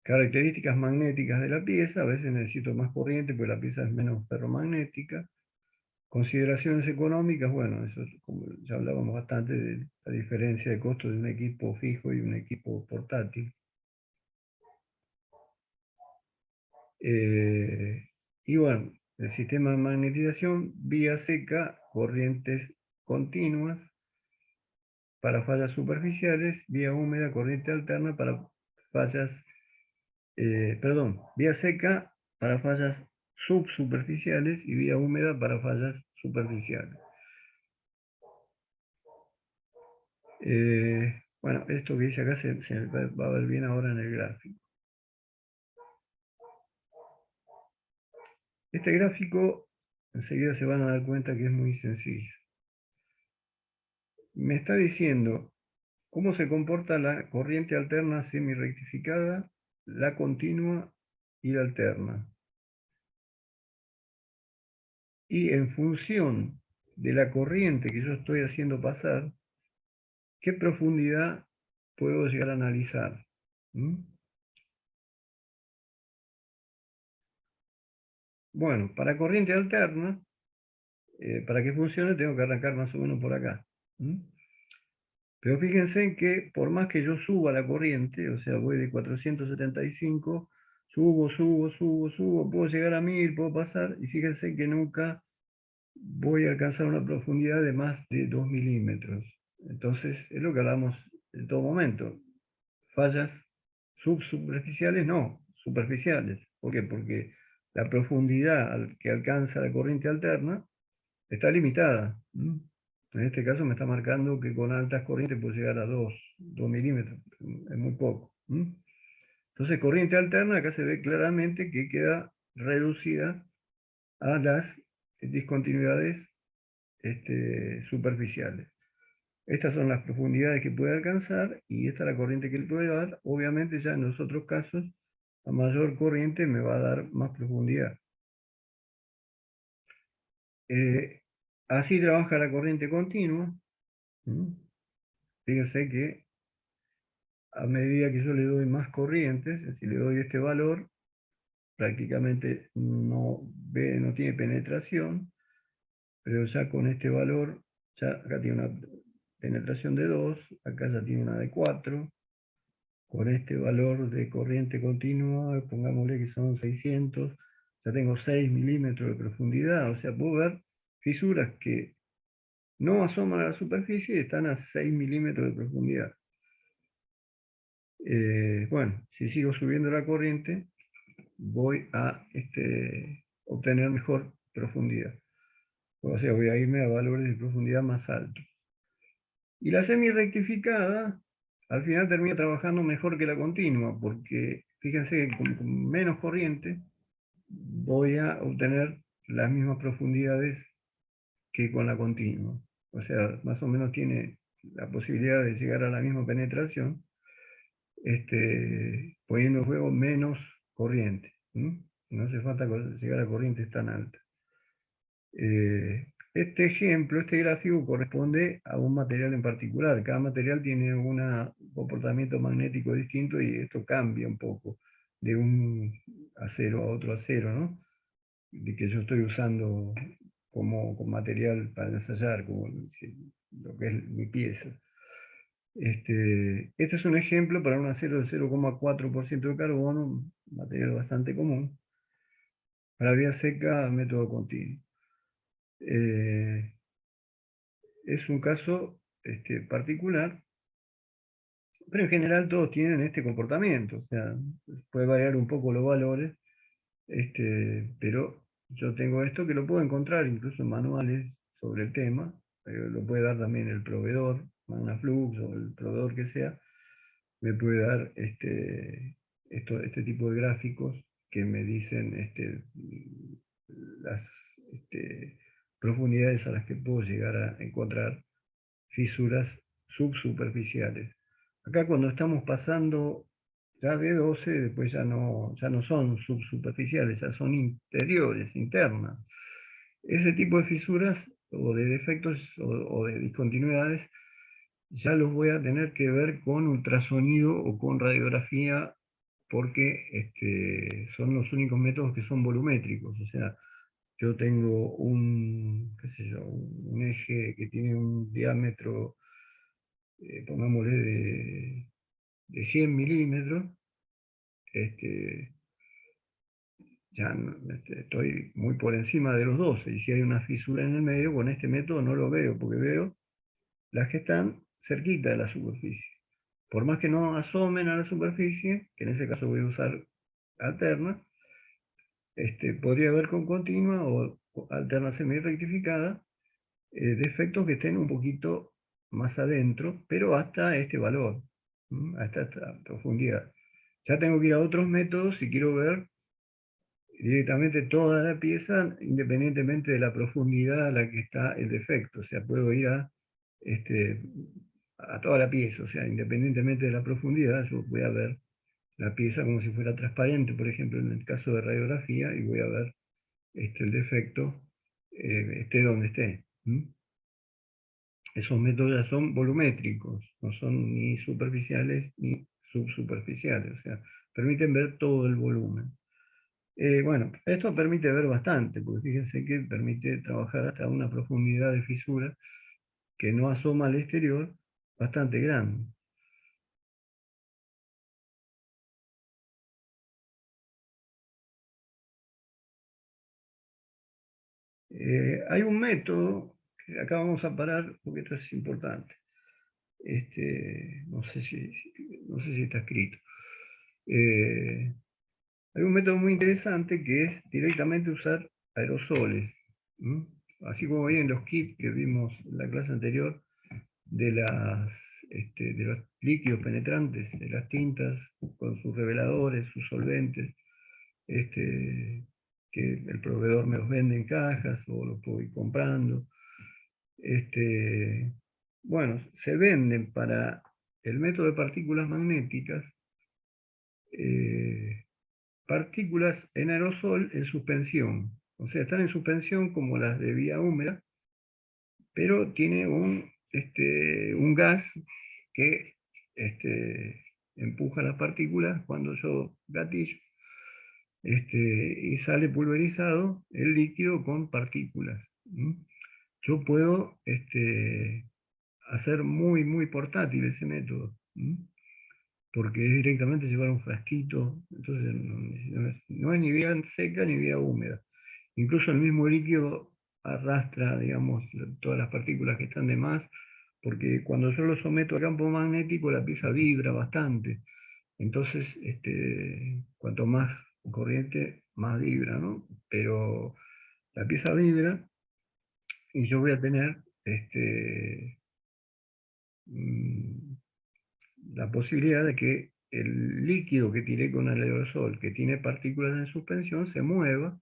Características magnéticas de la pieza, a veces necesito más corriente porque la pieza es menos ferromagnética. Consideraciones económicas, bueno, eso como ya hablábamos bastante de la diferencia de costo de un equipo fijo y un equipo portátil. Y bueno, el sistema de magnetización, vía seca, corrientes continuas para fallas superficiales, vía húmeda, corriente alterna para fallas, vía seca para fallas subsuperficiales y vía húmeda para fallas superficiales. Bueno, esto que dice acá se va a ver bien ahora en el gráfico. Este gráfico, enseguida se van a dar cuenta que es muy sencillo. Me está diciendo cómo se comporta la corriente alterna semi-rectificada, la continua y la alterna. Y en función de la corriente que yo estoy haciendo pasar, ¿qué profundidad puedo llegar a analizar? Bueno, para corriente alterna, para que funcione tengo que arrancar más o menos por acá. Pero fíjense que por más que yo suba la corriente, o sea, voy de 475, subo, puedo llegar a 1000, puedo pasar, y fíjense que nunca voy a alcanzar una profundidad de más de 2 milímetros. Entonces, es lo que hablamos en todo momento. Fallas subsuperficiales, no, superficiales. ¿Por qué? Porque la profundidad que alcanza la corriente alterna está limitada. En este caso me está marcando que con altas corrientes puedo llegar a 2 milímetros, es muy poco. Entonces, corriente alterna, acá se ve claramente que queda reducida a las discontinuidades superficiales. Estas son las profundidades que puede alcanzar y esta es la corriente que le puede dar. Obviamente ya en los otros casos, a mayor corriente me va a dar más profundidad. Así trabaja la corriente continua. Fíjense que a medida que yo le doy más corrientes, es decir, le doy este valor, prácticamente no tiene penetración, pero ya con este valor, ya acá tiene una penetración de 2, acá ya tiene una de 4, con este valor de corriente continua, pongámosle que son 600, ya tengo 6 milímetros de profundidad, o sea, puedo ver fisuras que no asoman a la superficie y están a 6 milímetros de profundidad. Bueno, si sigo subiendo la corriente, voy a obtener mejor profundidad. O sea, voy a irme a valores de profundidad más altos. Y la semi-rectificada, al final termina trabajando mejor que la continua, porque fíjense que con menos corriente voy a obtener las mismas profundidades que con la continua. O sea, más o menos tiene la posibilidad de llegar a la misma penetración, poniendo en juego menos corriente. No hace falta llegar a corrientes tan altas. Este ejemplo, este gráfico corresponde a un material en particular. Cada material tiene un comportamiento magnético distinto y esto cambia un poco de un acero a otro acero, ¿no? De que yo estoy usando como material para ensayar, como lo que es mi pieza. Este es un ejemplo para un acero de 0,4% de carbono, un material bastante común. Para vía seca, método continuo. Es un caso particular, pero en general todos tienen este comportamiento. O sea, puede variar un poco los valores, pero yo tengo esto que lo puedo encontrar incluso en manuales sobre el tema, pero lo puede dar también el proveedor, Magnaflux o el proveedor que sea, me puede dar este tipo de gráficos que me dicen las profundidades a las que puedo llegar a encontrar fisuras subsuperficiales. Acá cuando estamos pasando Ya de 12 después ya no son subsuperficiales, ya son interiores, internas. Ese tipo de fisuras o de defectos o de discontinuidades ya los voy a tener que ver con ultrasonido o con radiografía porque son los únicos métodos que son volumétricos. O sea, yo tengo qué sé yo, un eje que tiene un diámetro, pongámosle, de 100 milímetros. este, ya estoy muy por encima de los 12, y si hay una fisura en el medio, con este método no lo veo, porque veo las que están cerquita de la superficie. Por más que no asomen a la superficie, que en ese caso voy a usar alterna, podría ver con continua o alterna semi-rectificada defectos que estén un poquito más adentro, pero hasta este valor, hasta esta profundidad. Ya tengo que ir a otros métodos si quiero ver directamente toda la pieza, independientemente de la profundidad a la que está el defecto. O sea, puedo ir a toda la pieza, o sea, independientemente de la profundidad, yo voy a ver la pieza como si fuera transparente, por ejemplo, en el caso de radiografía, y voy a ver el defecto, esté donde esté. Esos métodos ya son volumétricos, no son ni superficiales ni subsuperficiales, o sea, permiten ver todo el volumen. Bueno, esto permite ver bastante, porque fíjense que permite trabajar hasta una profundidad de fisura que no asoma al exterior bastante grande. Hay un método, que acá vamos a parar porque esto es importante. No sé si está escrito. Hay un método muy interesante que es directamente usar aerosoles. Así como vi en los kits que vimos en la clase anterior de los líquidos penetrantes, de las tintas, con sus reveladores, sus solventes, que el proveedor me los vende en cajas o los puedo ir comprando. Bueno, se venden para el método de partículas magnéticas, partículas en aerosol en suspensión. O sea, están en suspensión como las de vía húmeda, pero tiene un gas que empuja las partículas cuando yo gatillo, y sale pulverizado el líquido con partículas. Yo puedo hacer muy, muy portátil ese método, porque es directamente llevar un frasquito, entonces no es ni vía seca ni vía húmeda. Incluso el mismo líquido arrastra, digamos, todas las partículas que están de más, porque cuando yo lo someto a campo magnético la pieza vibra bastante. Entonces, cuanto más corriente, más vibra, ¿no? Pero la pieza vibra y yo voy a tener mm, la posibilidad de que el líquido que tiré con el aerosol, que tiene partículas en suspensión, se mueva,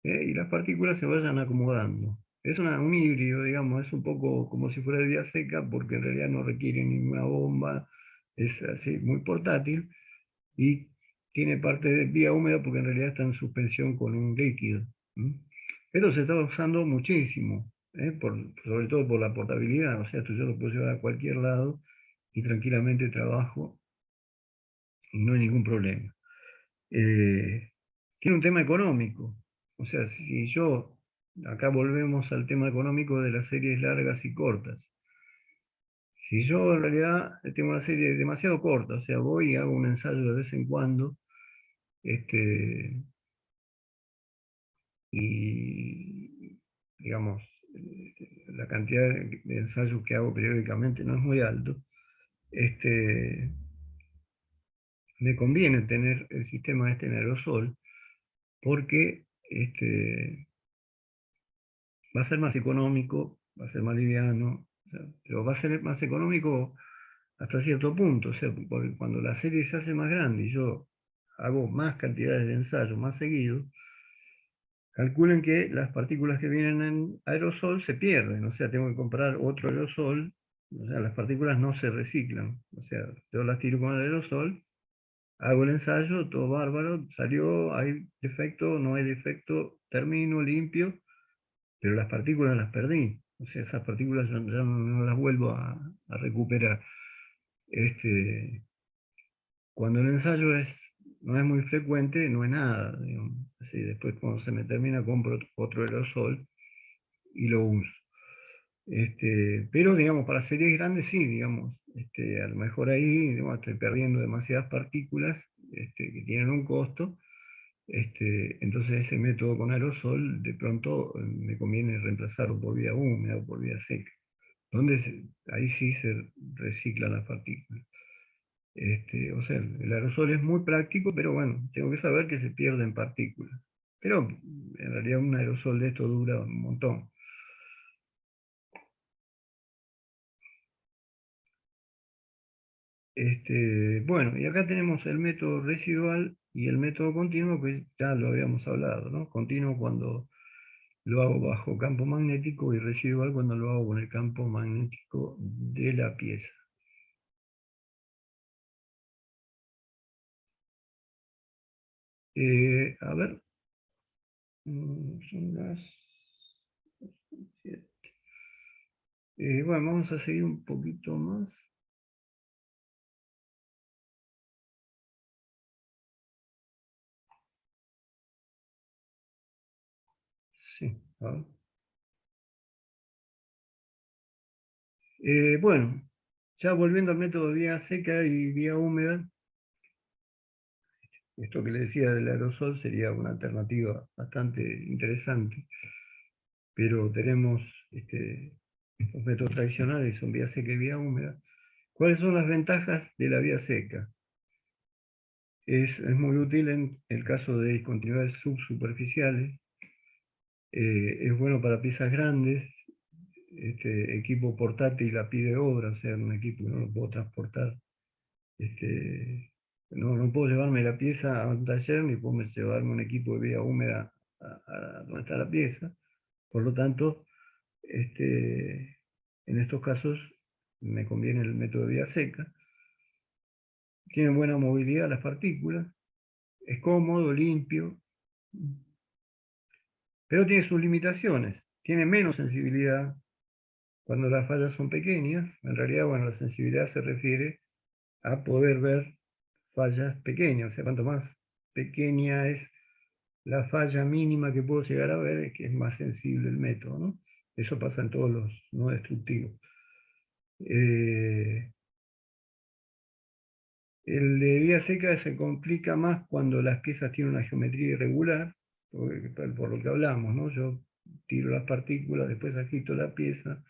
y las partículas se vayan acomodando. Es un híbrido, digamos, es un poco como si fuera de vía seca, porque en realidad no requiere ninguna bomba, es así, muy portátil, y tiene parte de vía húmeda porque en realidad está en suspensión con un líquido. Esto se está usando muchísimo, sobre todo por la portabilidad, o sea, esto yo lo puedo llevar a cualquier lado y tranquilamente trabajo y no hay ningún problema. Tiene un tema económico, o sea, si yo, acá volvemos al tema económico de las series largas y cortas. Si yo en realidad tengo una serie demasiado corta, o sea, voy y hago un ensayo de vez en cuando, y digamos, la cantidad de ensayos que hago periódicamente no es muy alto, me conviene tener el sistema en aerosol porque va a ser más económico, va a ser más liviano, o sea, pero va a ser más económico hasta cierto punto, o sea, porque cuando la serie se hace más grande y yo hago más cantidades de ensayos más seguido, calculen que las partículas que vienen en aerosol se pierden, o sea, tengo que comprar otro aerosol, o sea, las partículas no se reciclan, o sea, yo las tiro con el aerosol Hago el ensayo, todo bárbaro, salió, hay defecto, no hay defecto, termino, limpio, pero las partículas las perdí. O sea, esas partículas ya no las vuelvo a recuperar. Este, cuando el ensayo no es muy frecuente, no es nada, digamos. Así, después cuando se me termina compro otro aerosol y lo uso. Pero digamos, para series grandes sí, digamos, a lo mejor ahí digamos, estoy perdiendo demasiadas partículas que tienen un costo. Entonces ese método con aerosol de pronto me conviene reemplazarlo por vía húmeda o por vía seca, donde ahí sí se reciclan las partículas. O sea, el aerosol es muy práctico, pero bueno, tengo que saber que se pierden partículas. Pero en realidad un aerosol de esto dura un montón. Bueno, y acá tenemos el método residual y el método continuo, que ya lo habíamos hablado, ¿no? Continuo cuando lo hago bajo campo magnético y residual cuando lo hago con el campo magnético de la pieza. A ver, son las 7. Bueno, vamos a seguir un poquito más. Sí, a ver. Bueno, ya volviendo al método de vía seca y vía húmeda, esto que le decía del aerosol sería una alternativa bastante interesante, pero tenemos los métodos tradicionales, son vía seca y vía húmeda. ¿Cuáles son las ventajas de la vía seca? Es muy útil en el caso de discontinuidades subsuperficiales, es bueno para piezas grandes, equipo portátil a pie de obra, o sea, un equipo que no lo puedo transportar. No puedo llevarme la pieza a un taller ni puedo llevarme un equipo de vía húmeda a donde está la pieza. Por lo tanto, en estos casos me conviene el método de vía seca. Tiene buena movilidad las partículas, es cómodo, limpio, pero tiene sus limitaciones. Tiene menos sensibilidad cuando las fallas son pequeñas. En realidad, bueno, la sensibilidad se refiere a poder ver fallas pequeñas. O sea, cuanto más pequeña es la falla mínima que puedo llegar a ver, es que es más sensible el método, ¿no? Eso pasa en todos los no destructivos. El de vía seca se complica más cuando las piezas tienen una geometría irregular, por lo que hablamos, ¿no? Yo tiro las partículas, después agito la pieza,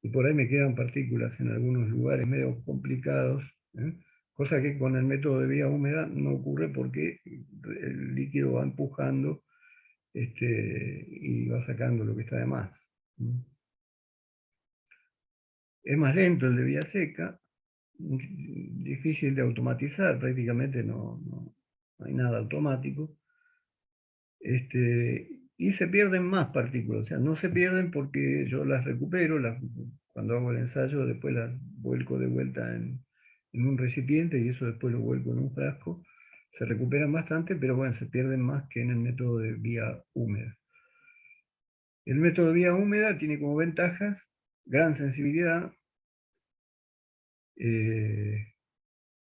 y por ahí me quedan partículas en algunos lugares medio complicados, ¿eh? Cosa que con el método de vía húmeda no ocurre porque el líquido va empujando y va sacando lo que está de más. Es más lento el de vía seca, difícil de automatizar, prácticamente no hay nada automático. Y se pierden más partículas, o sea, no se pierden porque yo las recupero, cuando hago el ensayo después las vuelco de vuelta en un recipiente y eso después lo vuelco en un frasco. Se recuperan bastante, pero bueno, se pierden más que en el método de vía húmeda. El método de vía húmeda tiene como ventajas gran sensibilidad,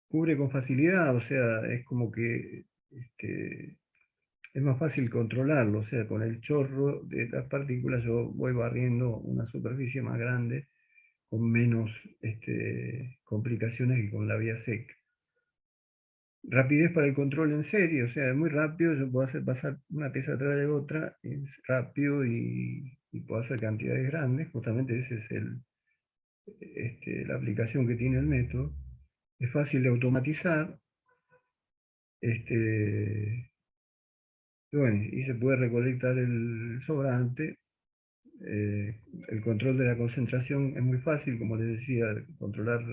cubre con facilidad, o sea, es como que es más fácil controlarlo, o sea, con el chorro de las partículas yo voy barriendo una superficie más grande con menos complicaciones que con la vía seca. Rapidez para el control en serie, o sea, es muy rápido, yo puedo hacer pasar una pieza atrás de otra, es rápido y puedo hacer cantidades grandes, justamente esa es la aplicación que tiene el método. Es fácil de automatizar, bueno, y se puede recolectar el sobrante. El control de la concentración es muy fácil, como les decía, controlar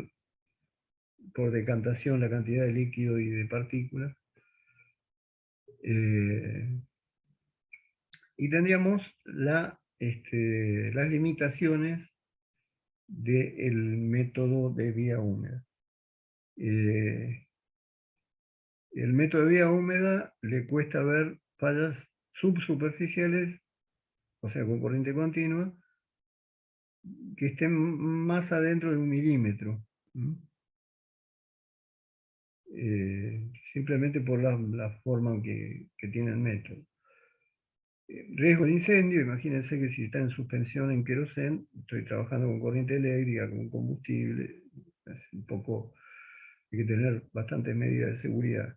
por decantación la cantidad de líquido y de partículas. Y tendríamos las limitaciones del método de vía húmeda. El método de vía húmeda le cuesta ver fallas subsuperficiales, o sea, con corriente continua, que estén más adentro de 1 milímetro. Simplemente por la forma que tiene el método. Riesgo de incendio, imagínense que si está en suspensión en querosén, estoy trabajando con corriente eléctrica, con combustible, es un poco, hay que tener bastantes medidas de seguridad.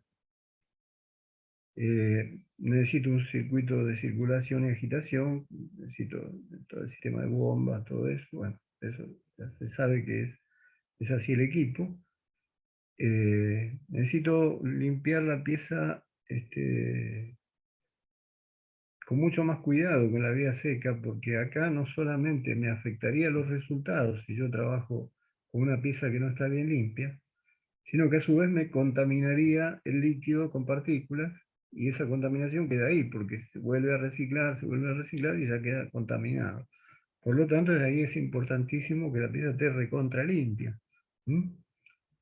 Necesito un circuito de circulación y agitación, necesito todo el sistema de bombas, todo eso, bueno, eso ya se sabe que es así el equipo. Necesito limpiar la pieza con mucho más cuidado que en la vía seca, porque acá no solamente me afectaría los resultados si yo trabajo con una pieza que no está bien limpia, sino que a su vez me contaminaría el líquido con partículas, y esa contaminación queda ahí, porque se vuelve a reciclar y ya queda contaminado. Por lo tanto, de ahí es importantísimo que la pieza esté recontra limpia,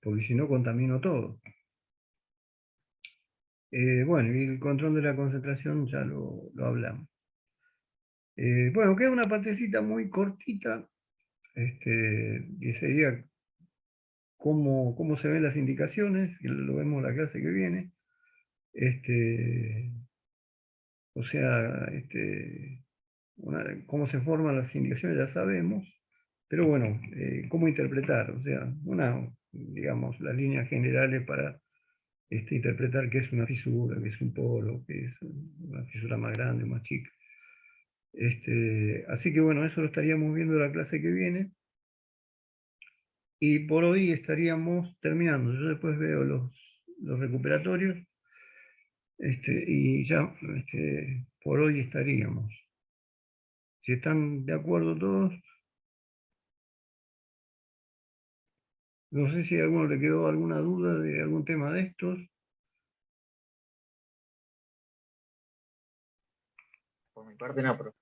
porque si no contamino todo. Bueno, y el control de la concentración ya lo hablamos. Bueno, queda una partecita muy cortita, y sería cómo se ven las indicaciones, que lo vemos en la clase que viene. O sea, cómo se forman las indicaciones ya sabemos, pero bueno, cómo interpretar, o sea, digamos, las líneas generales para interpretar qué es una fisura, qué es un poro, qué es una fisura más grande o más chica. Así que bueno, eso lo estaríamos viendo en la clase que viene. Y por hoy estaríamos terminando. Yo después veo los recuperatorios, y ya por hoy estaríamos. Si están de acuerdo todos, no sé si a alguno le quedó alguna duda de algún tema de estos. Por mi parte no, pero